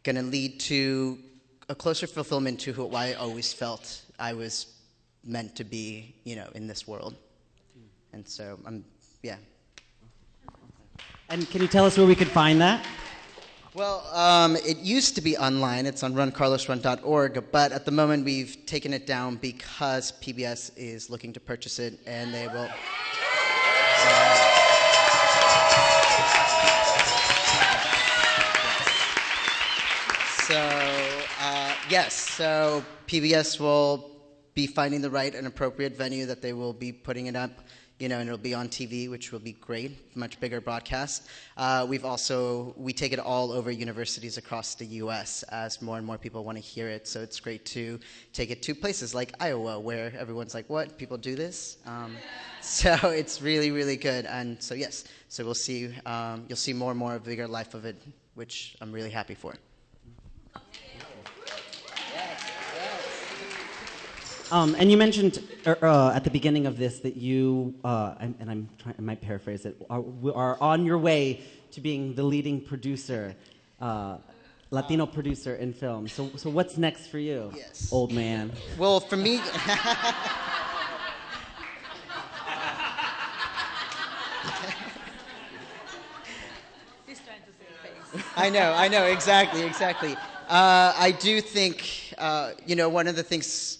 going to lead to a closer fulfillment to who I always felt I was meant to be, you know, in this world. And so, yeah. And can you tell us where we could find that? Well, it used to be online. It's on runcarlosrun.org, but at the moment we've taken it down because PBS is looking to purchase it, and they will. Yes, so PBS will be finding the right and appropriate venue that they will be putting it up, you know, and it'll be on TV, which will be great, much bigger broadcast. We take it all over universities across the U.S. as more and more people want to hear it. So it's great to take it to places like Iowa, where everyone's like, what, people do this? So it's really, really good. And so yes, so we'll see, you'll see more and more of a bigger life of it, which I'm really happy for. And you mentioned at the beginning of this that you, I might paraphrase it, are on your way to being the leading producer, Latino producer in film. So what's next for you, yes, old man? Well, for me... He's trying to save face. I know, exactly. I do think, you know, one of the things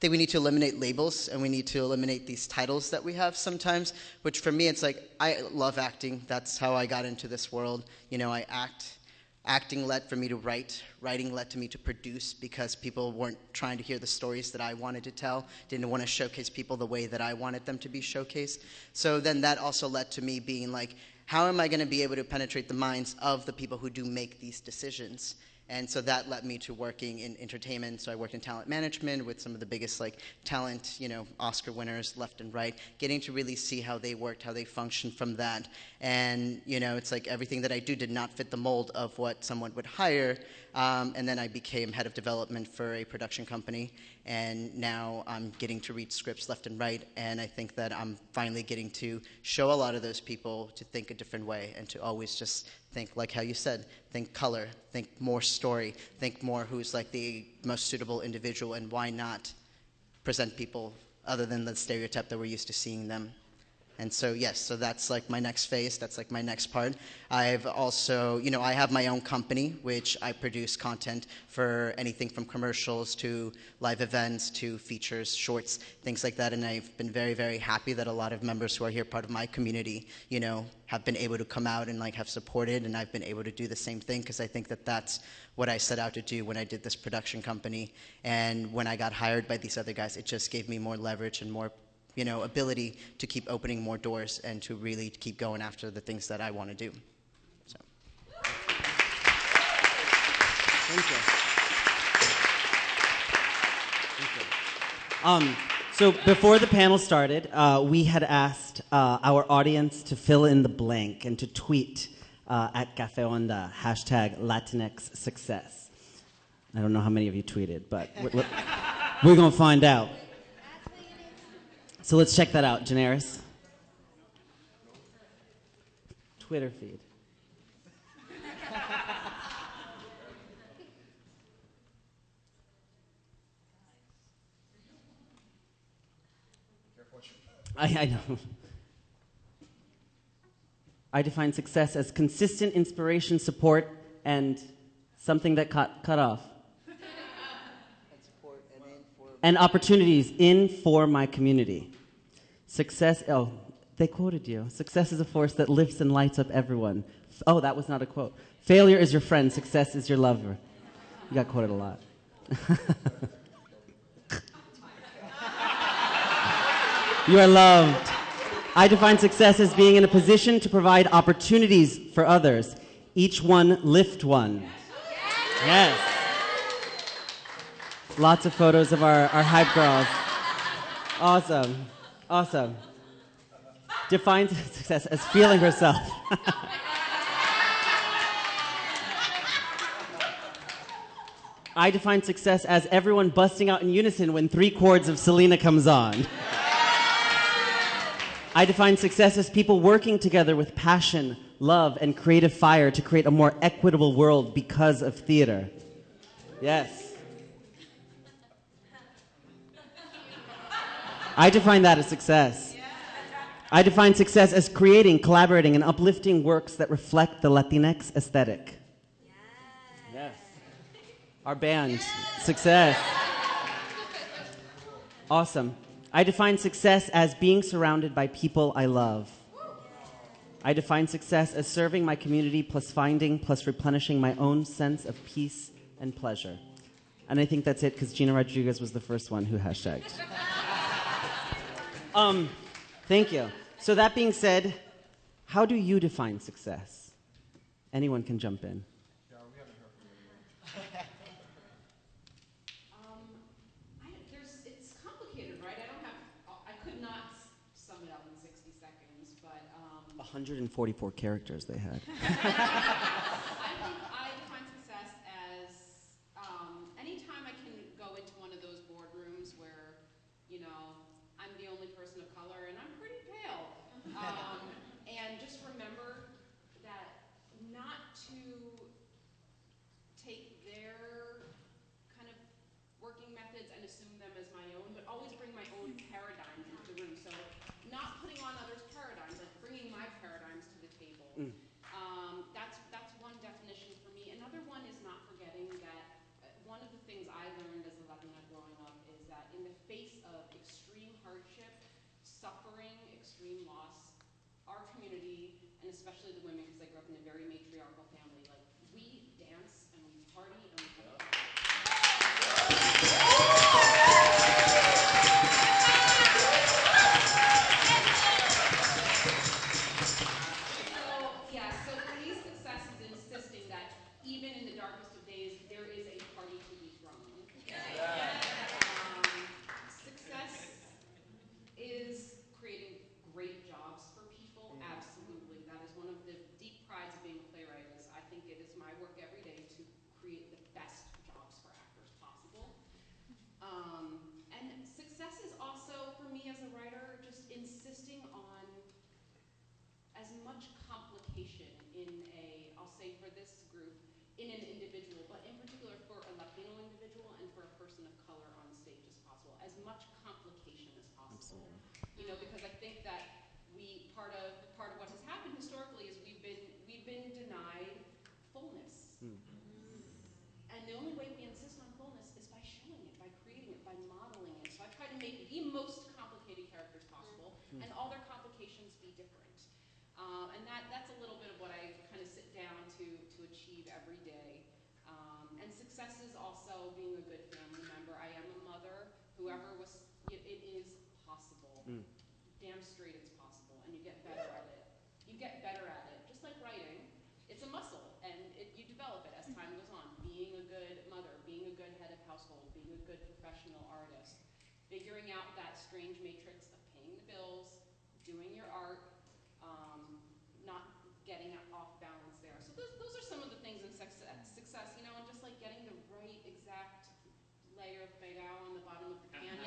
that we need to eliminate labels, and we need to eliminate these titles that we have sometimes, which for me, it's like, I love acting. That's how I got into this world. You know, I act. Acting led for me to write. Writing led to me to produce, because people weren't trying to hear the stories that I wanted to tell, didn't want to showcase people the way that I wanted them to be showcased. So then that also led to me being like, how am I going to be able to penetrate the minds of the people who do make these decisions? And so that led me to working in entertainment. So I worked in talent management with some of the biggest like talent, you know, Oscar winners left and right, getting to really see how they worked, how they functioned from that. And, you know, it's like everything that I do did not fit the mold of what someone would hire. And then I became head of development for a production company. And now I'm getting to read scripts left and right. And I think that I'm finally getting to show a lot of those people to think a different way, and to always just think, like how you said, think color, think more story, think more who's like the most suitable individual, and why not present people other than the stereotype that we're used to seeing them. And so, yes, so that's like my next phase. That's like my next part. I've also, you know, I have my own company, which I produce content for anything from commercials to live events to features, shorts, things like that. And I've been very, very happy that a lot of members who are here, part of my community, you know, have been able to come out and like have supported, and I've been able to do the same thing, because I think that that's what I set out to do when I did this production company. And when I got hired by these other guys, it just gave me more leverage and more, you know, ability to keep opening more doors and to really keep going after the things that I want to do. So. Thank you. So before the panel started, we had asked our audience to fill in the blank and to tweet at Cafe Onda, hashtag Latinx success. I don't know how many of you tweeted, but we're going to find out. So let's check that out, Janaris. Twitter feed. I know. I define success as consistent inspiration, support, and something that cut off. And opportunities in for my community. Success, oh, they quoted you. Success is a force that lifts and lights up everyone. Oh, that was not a quote. Failure is your friend, success is your lover. You got quoted a lot. You are loved. I define success as being in a position to provide opportunities for others. Each one lift one. Yes. Lots of photos of our hype girls. Awesome. Awesome. Defines success as feeling herself. I define success as everyone busting out in unison when 3 chords of Selena comes on. I define success as people working together with passion, love, and creative fire to create a more equitable world because of theater. Yes. I define that as success. I define success as creating, collaborating, and uplifting works that reflect the Latinx aesthetic. Yes. Our band, success. Awesome. I define success as being surrounded by people I love. I define success as serving my community plus finding plus replenishing my own sense of peace and pleasure. And I think that's it because Gina Rodriguez was the first one who hashtagged. Thank you. So that being said, how do you define success? Anyone can jump in. It's complicated, right? I could not sum it up in 60 seconds, but 144 characters they had. I think I define success as anytime I can go into one of those boardrooms where, you know, I'm the only person of color and I'm pretty pale. And just remember that not to take their kind of working methods and assume them as my own, but always bring my own paradigms into the room. So not putting on others' paradigms, like bringing my paradigms to the table. That's one definition for me. Another one is not forgetting that one of the things I learned as a Latina growing up is that in the face of extreme hardship, suffering, extreme loss, our community, and especially the women, because I grew up in a very matriarchal family, like we dance and we party and we have fun. So for me, success is insisting that even in the darkest of days, there is a party to be thrown. Success is creating great jobs for people, absolutely. That is one of the deep prides of being a playwright. Is I think it is my work every day to create the best jobs for actors possible. And success is also, for me as a writer, just insisting on as much complication in I'll say for this group, in an individual, but in particular for a Latino individual and for a person of color on stage as possible, as much complication as possible. Absolutely. You know, because I think that part of what has happened historically is we've been denied fullness. And the only way we insist on fullness is by showing it, by creating it, by modeling it. So I try to make the most complicated characters possible, and all their complications be different. And that's a little bit of what I kind of sit down to achieve every day. And success is also being a good family member. I am a mother. Whoever was, it is possible. Damn straight it's possible. And you get better at it. You get better at it. Just like writing, it's a muscle. And you develop it as time goes on. Being a good mother, being a good head of household, being a good professional artist, figuring out that strange matrix of paying the bills, doing your art, not getting off balance there. So those are some of the things in success, you know, and just like getting the right exact layer of bagao on the bottom of the canyon.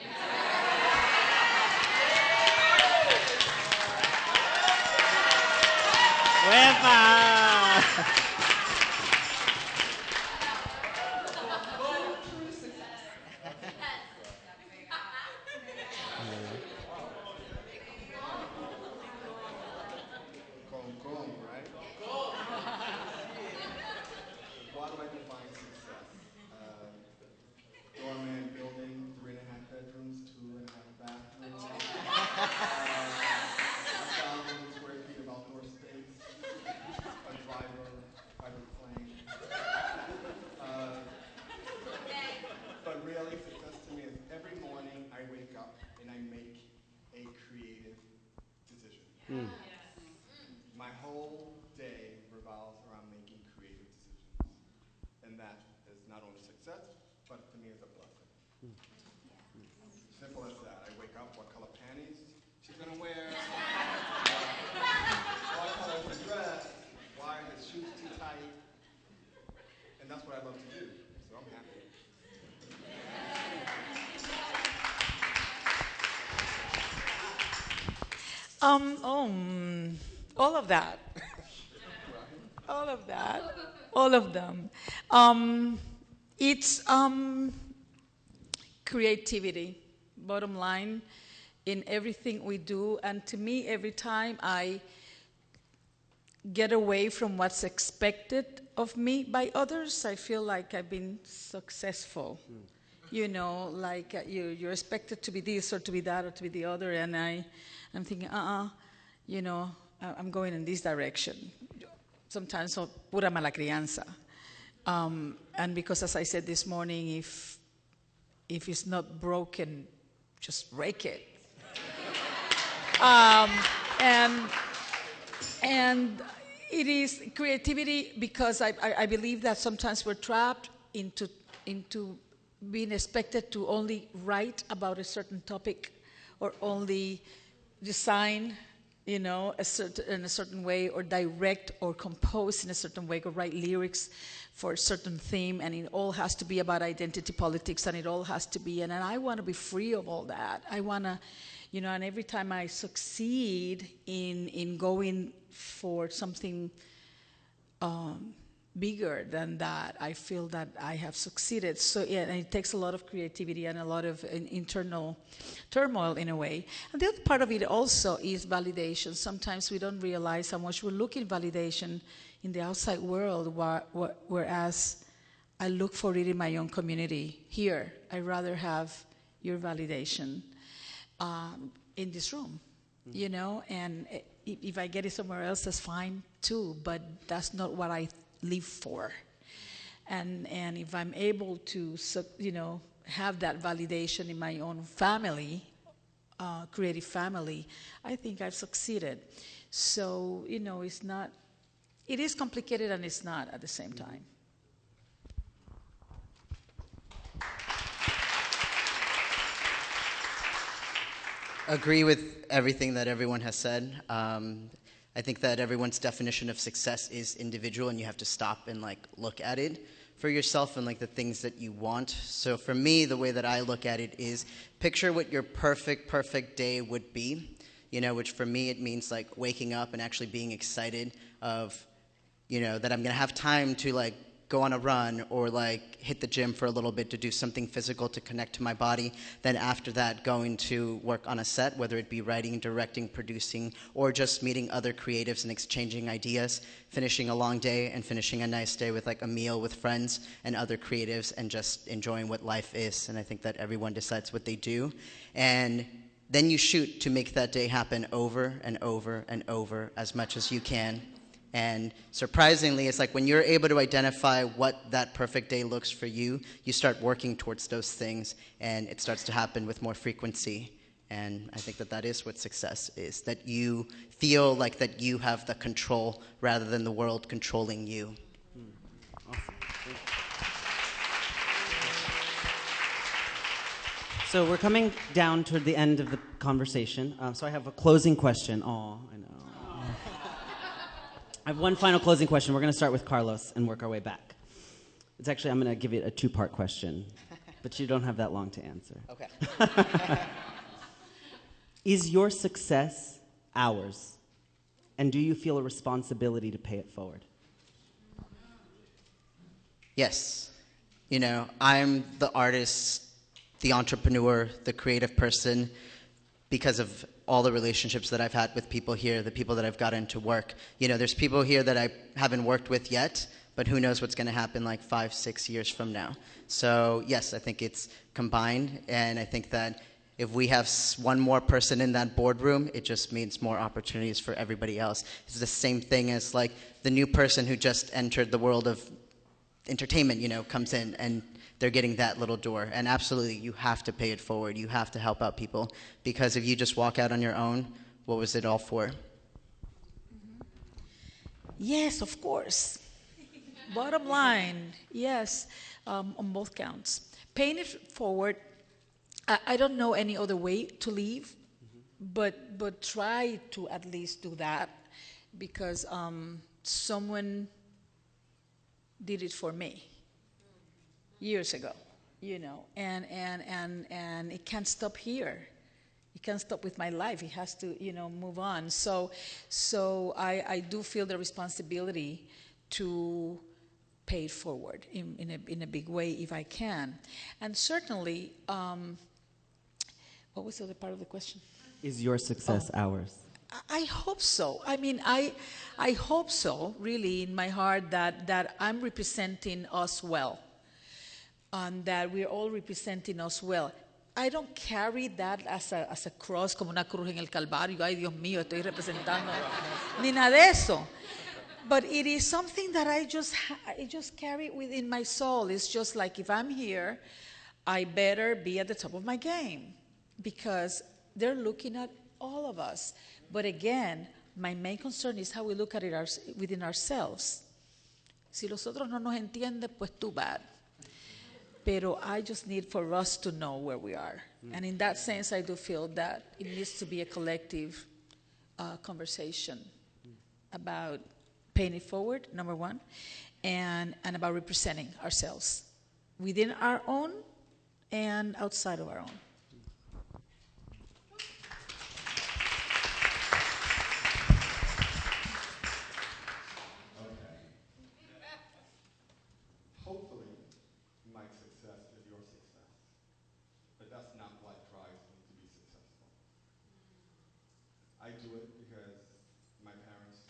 True success. success, but to me it's a blessing. Simple as that. I wake up, what color panties she's gonna wear, what color her dress, why are his shoes too tight, and that's what I love to do, so I'm happy. All of that. All of that. All of them. It's creativity, bottom line, in everything we do. And to me, every time I get away from what's expected of me by others, I feel like I've been successful. You know, like you're expected to be this or to be that or to be the other, and I'm thinking, you know, I'm going in this direction. Sometimes, so pura mala crianza. And because, as I said this morning, if it's not broken, just break it. And it is creativity because I believe that sometimes we're trapped into being expected to only write about a certain topic or only design, you know, in a certain way, or direct or compose in a certain way, or write lyrics for a certain theme, and it all has to be about identity politics, and it all has to be, and I want to be free of all that. I want to, you know, and every time I succeed in going for something bigger than that, I feel that I have succeeded. So yeah, and it takes a lot of creativity and a lot of internal turmoil in a way. And the other part of it also is validation. Sometimes we don't realize how much we're looking validation in the outside world, whereas I look for it in my own community. Here, I rather have your validation in this room, you know, and if I get it somewhere else, that's fine too, but that's not what I live for. And if I'm able to, you know, have that validation in my own family, creative family, I think I've succeeded. So, you know, it is complicated and it's not at the same time. Agree with everything that everyone has said. I think that everyone's definition of success is individual, and you have to stop and like look at it for yourself and like the things that you want. So for me, the way that I look at it is picture what your perfect day would be, you know, which for me it means like waking up and actually being excited of, you know, that I'm gonna have time to like go on a run or like hit the gym for a little bit to do something physical to connect to my body. Then after that, going to work on a set, whether it be writing, directing, producing, or just meeting other creatives and exchanging ideas, finishing a long day and finishing a nice day with like a meal with friends and other creatives and just enjoying what life is. And I think that everyone decides what they do. And then you shoot to make that day happen over and over and over as much as you can. And surprisingly, it's like when you're able to identify what that perfect day looks for you, you start working towards those things, and it starts to happen with more frequency. And I think that that is what success is, that you feel like that you have the control rather than the world controlling you. Awesome. So we're coming down toward the end of the conversation. So I have a closing question. Oh, I know. I have one final closing question. We're going to start with Carlos and work our way back. It's actually, I'm going to give it a two-part question, but you don't have that long to answer. Okay. Is your success ours? And do you feel a responsibility to pay it forward? Yes. You know, I'm the artist, the entrepreneur, the creative person because of all the relationships that I've had with people here, the people that I've gotten to work. You know, there's people here that I haven't worked with yet, but who knows what's going to happen like 5-6 years from now. So yes, I think it's combined, and I think that if we have one more person in that boardroom, it just means more opportunities for everybody else. It's the same thing as like the new person who just entered the world of entertainment, you know, comes in and they're getting that little door. And absolutely, you have to pay it forward. You have to help out people. Because if you just walk out on your own, what was it all for? Yes, of course. Bottom line, yes, on both counts. Paying it forward, I don't know any other way to leave, but try to at least do that because someone did it for me years ago, and it can't stop here. It can't stop with my life. It has to, move on. So I do feel the responsibility to pay it forward in a big way if I can. And certainly, what was the other part of the question? Is your success ours? I hope so. I mean, I hope so, really, in my heart, that I'm representing us well, and that we're all representing us well. I don't carry that as a cross, como una cruz en el Calvario. Ay, Dios mío, estoy representando. Ni nada de eso. But it is something that I just carry within my soul. It's just like if I'm here, I better be at the top of my game because they're looking at all of us. But again, my main concern is how we look at it within ourselves. Si los otros no nos entienden, pues too bad. Pero I just need for us to know where we are. And in that sense, I do feel that it needs to be a collective conversation about paying it forward, number one, and about representing ourselves within our own and outside of our own. Hopefully, my success is your success. But that's not what drives me to be successful. I do it because my parents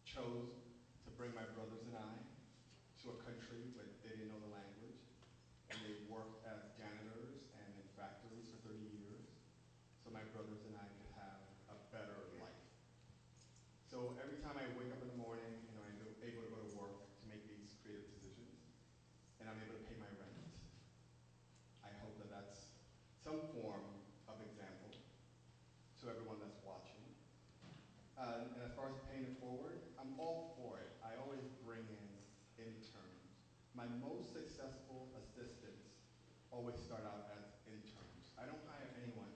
chose to bring my brothers and I to a country where they didn't know the language, and they worked as janitors and in factories for 30 years, so my brothers and I could have a better life. So every time I wake up in the morning and I'm able to go to work to make these creative decisions, and I'm able to pay my rent, I hope that that's some form of example to everyone that's watching. And as far as paying it forward, I'm all for it. I always bring in interns. My most successful assistants always start out as interns. I don't hire anyone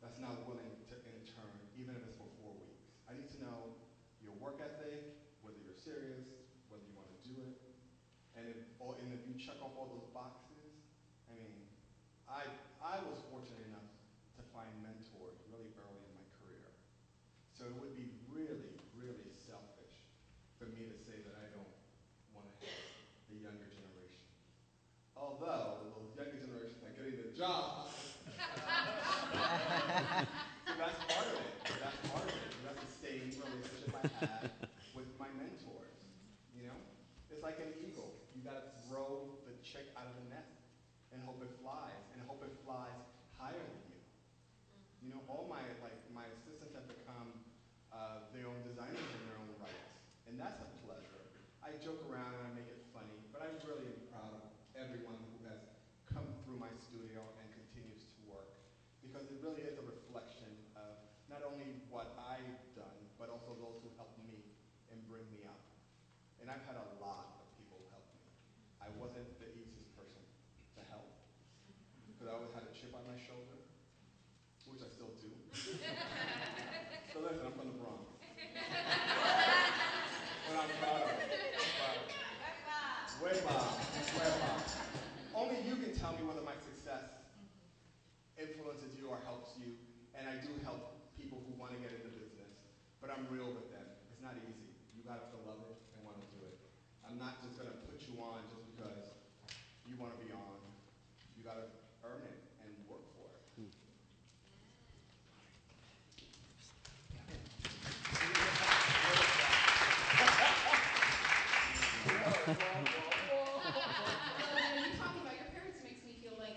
that's not willing to intern, even if it's for 4 weeks. I need to know your work ethic, whether you're serious, whether you want to do it. And if you check off all those boxes, I mean, I was fortunate enough to find mentors really early in my career. So it would be really, really selfish for me to say that I don't want to help the younger generation. Although those younger generations are getting the jobs. So that's part of it. That's part of it. And that's the same relationship I had with my mentors. It's like an eagle. You got to throw the chick out of the nest and hope it flies, and hope it flies higher than you. All my assistants have become their own designers in their own rights, and that's a pleasure. I joke around and I make it funny, but I really am proud of everyone who has come through my studio and continues to work, because it really is a reflection of not only what I've done, but also those who helped me and bring me up. And I've had a lot of people help me. I wasn't the easiest person to help, because I always had a chip on my shoulder, which I still do. So listen, I'm from the Bronx. And I'm proud of it. Hueva. Only you can tell me whether my success influences you or helps you. And I do help people who want to get into business. But I'm real with them. It's not easy. You got to love it and want to do it. I'm not just going to put you on just because you want to be on. You got to earn it and work for it. You talking about your parents makes me feel like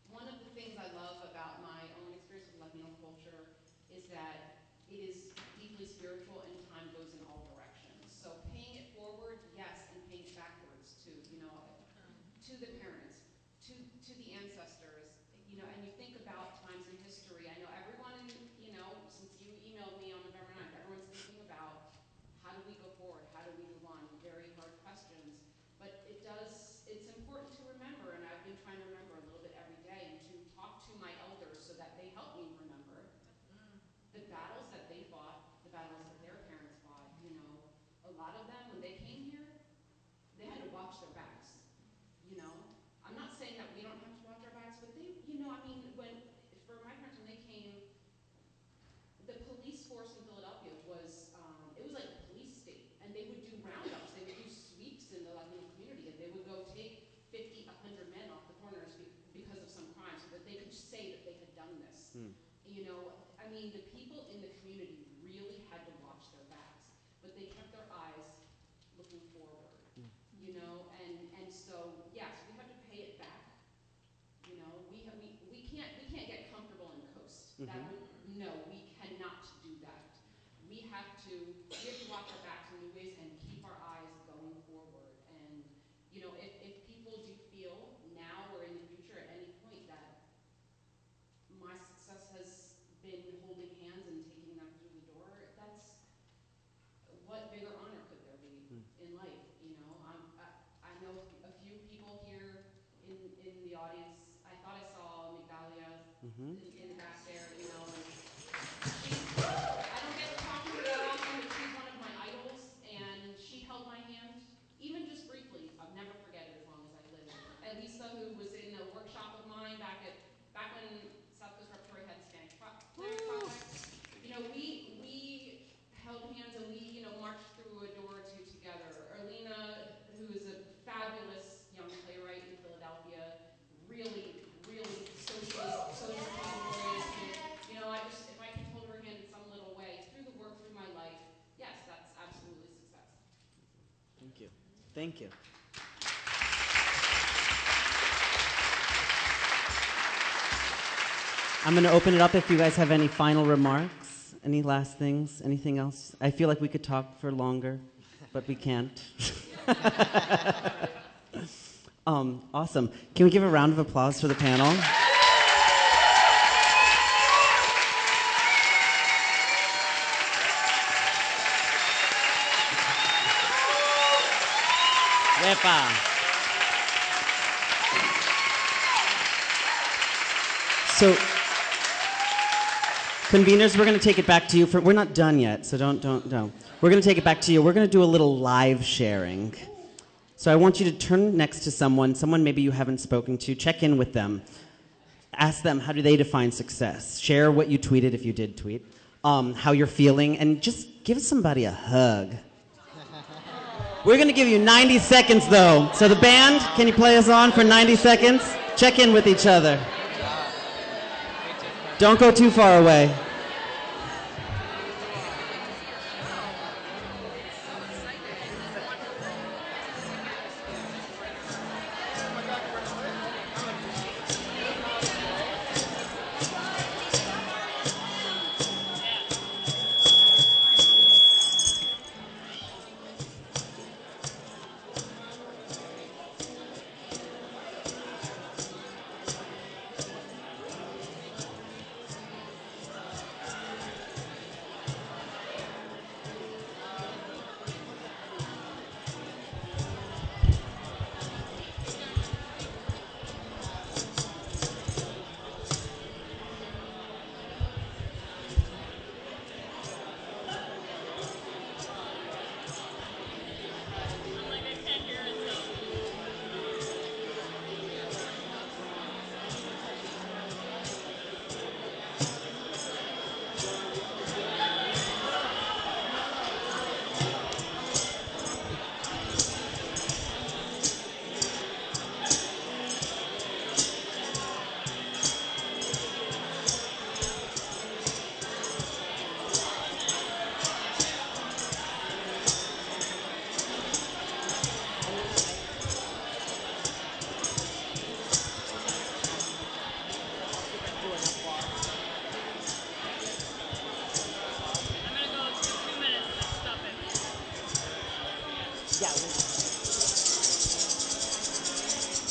one of the things I love about my own experience with Latino culture is that it is deeply spiritual and time goes in all directions. So paying it forward, yes, and paying it backwards too, to the parents. that no, we cannot do that. We have to watch our backs in new ways and keep our eyes going forward. And, you know, if people do feel now or in the future at any point that my success has been holding hands and taking them through the door, that's what bigger honor could there be in life, you know? I know a few people here in the audience. I thought I saw Migdalia in the back there, you know. And I don't get to talk to her that often, but she's one of my idols, and she held my hand, even just briefly. I'll never forget it as long as I live. And Lisa, who was in a workshop of mine back when South Coast Repertory had Skank Project, you know, we held hands and we, you know, marched through a door or two together. Erlina, who is a fabulous young playwright in Philadelphia, really, really socially glorious. You know, if I can hold her hand in some little way through the work, through my life, yes, that's absolutely success. Thank you. Thank you. I'm going to open it up if you guys have any final remarks, any last things, anything else. I feel like we could talk for longer, but we can't. Awesome. Can we give a round of applause for the panel? So, conveners, we're going to take it back to you. We're not done yet, so don't. We're going to take it back to you. We're going to do a little live sharing. So I want you to turn next to someone maybe you haven't spoken to. Check in with them. Ask them, how do they define success? Share what you tweeted if you did tweet. How you're feeling, and just give somebody a hug. We're going to give you 90 seconds, though. So the band, can you play us on for 90 seconds? Check in with each other. Don't go too far away.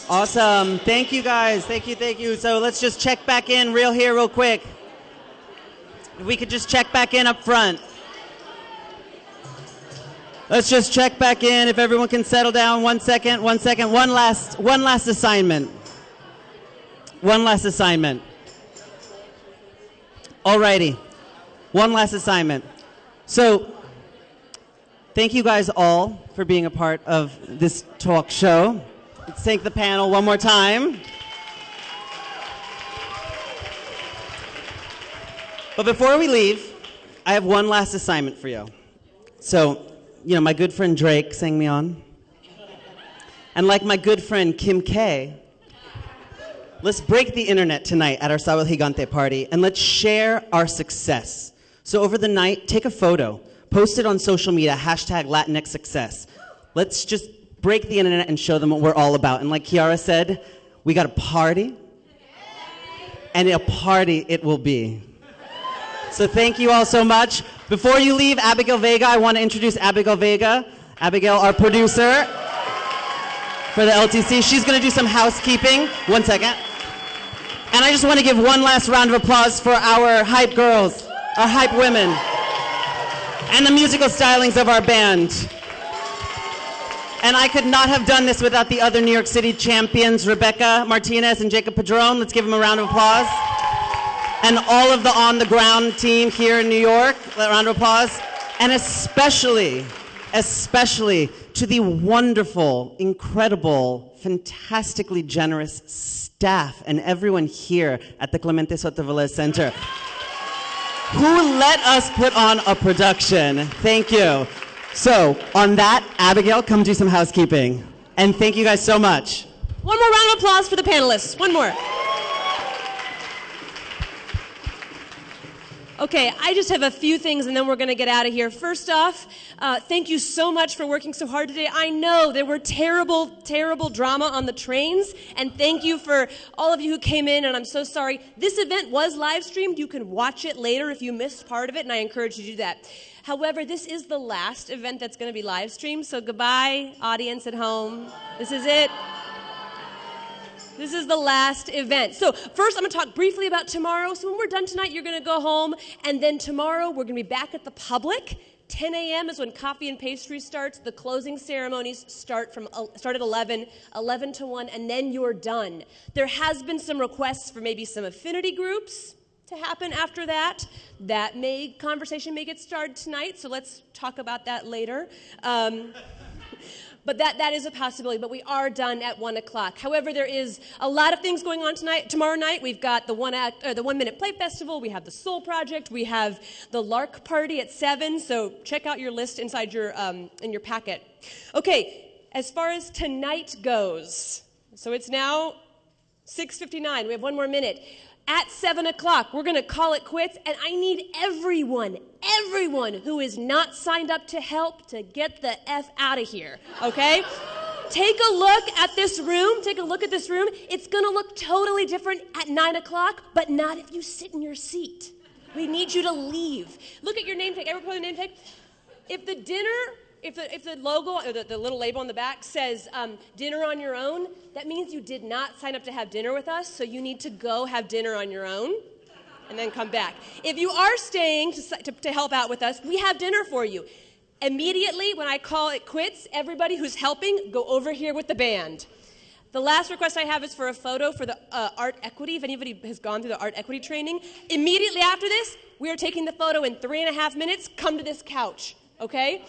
Awesome. Thank you, guys. Thank you. So let's just check back in real quick. If we could just check back in up front. Let's just check back in. If everyone can settle down. 1 second. One last assignment. One last assignment. Alrighty. One last assignment. So, thank you guys all for being a part of this talk show. Let's thank the panel one more time. But before we leave, I have one last assignment for you. So, my good friend Drake sang me on. And like my good friend Kim K, let's break the internet tonight at our Sábado Gigante party, and let's share our success. So over the night, take a photo, post it on social media, #Latinx success. Let's just break the internet and show them what we're all about. And like Kiara said, we got a party, and a party it will be. So thank you all so much. Before you leave, Abigail Vega, I want to introduce Abigail Vega. Abigail, our producer for the LTC. She's going to do some housekeeping. 1 second. And I just want to give one last round of applause for our hype girls, our hype women, and the musical stylings of our band. And I could not have done this without the other New York City champions, Rebecca Martinez and Jacob Padron. Let's give them a round of applause. And all of the on-the-ground team here in New York, a round of applause. And especially to the wonderful, incredible, fantastically generous staff and everyone here at the Clemente Soto Velez Center who let us put on a production. Thank you. So, on that, Abigail, come do some housekeeping. And thank you guys so much. One more round of applause for the panelists. One more. Okay, I just have a few things and then we're going to get out of here. First off, thank you so much for working so hard today. I know there were terrible, terrible drama on the trains, and thank you for all of you who came in, and I'm so sorry. This event was live streamed. You can watch it later if you missed part of it, and I encourage you to do that. However, this is the last event that's going to be live streamed, so goodbye, audience at home. This is it. This is the last event. So first, I'm going to talk briefly about tomorrow. So when we're done tonight, you're going to go home. And then tomorrow, we're going to be back at the public. 10 a.m. is when coffee and pastry starts. The closing ceremonies start at 11 to 1, and then you're done. There has been some requests for maybe some affinity groups to happen after that. That conversation may get started tonight, so let's talk about that later. But that is a possibility, but we are done at 1 o'clock. However, there is a lot of things going on tonight. Tomorrow night, we've got the 1 Minute Play Festival, we have the Soul Project, we have the Lark Party at 7, so check out your list inside in your packet. Okay, as far as tonight goes, so it's now 6:59, we have 1 more minute. At 7 o'clock, we're going to call it quits, and I need everyone who is not signed up to help to get the F out of here, okay? Take a look at this room. It's going to look totally different at 9 o'clock, but not if you sit in your seat. We need you to leave. Look at your name tag. Everyone put a name tag. If the logo, or the little label on the back says dinner on your own, that means you did not sign up to have dinner with us, so you need to go have dinner on your own and then come back. If you are staying to help out with us, we have dinner for you. Immediately, when I call it quits, everybody who's helping, go over here with the band. The last request I have is for a photo for the Art Equity, if anybody has gone through the Art Equity training. Immediately after this, we are taking the photo in 3.5 minutes. Come to this couch, okay?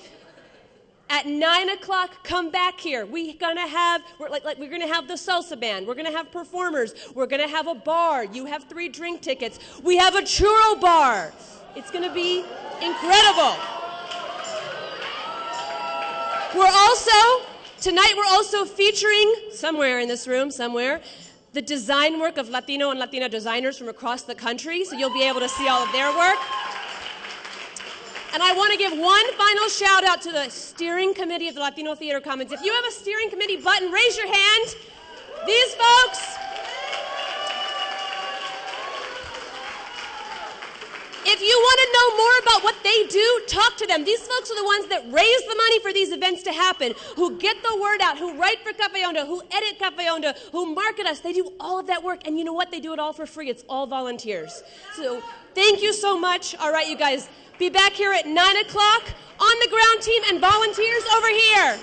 At 9 o'clock, come back here. We're gonna have the salsa band. We're gonna have performers. We're gonna have a bar. You have 3 drink tickets. We have a churro bar. It's gonna be incredible. Tonight we're also featuring, somewhere in this room, the design work of Latino and Latina designers from across the country, so you'll be able to see all of their work. And I want to give one final shout out to the steering committee of the Latino Theater Commons. If you have a steering committee button, raise your hand. These folks, if you want to know more about what they do, talk to them. These folks are the ones that raise the money for these events to happen, who get the word out, who write for Cafe Onda, who edit Cafe Onda, who market us. They do all of that work, and you know what? They do it all for free. It's all volunteers. So thank you so much. All right, you guys. Be back here at 9 o'clock. On the ground team and volunteers over here.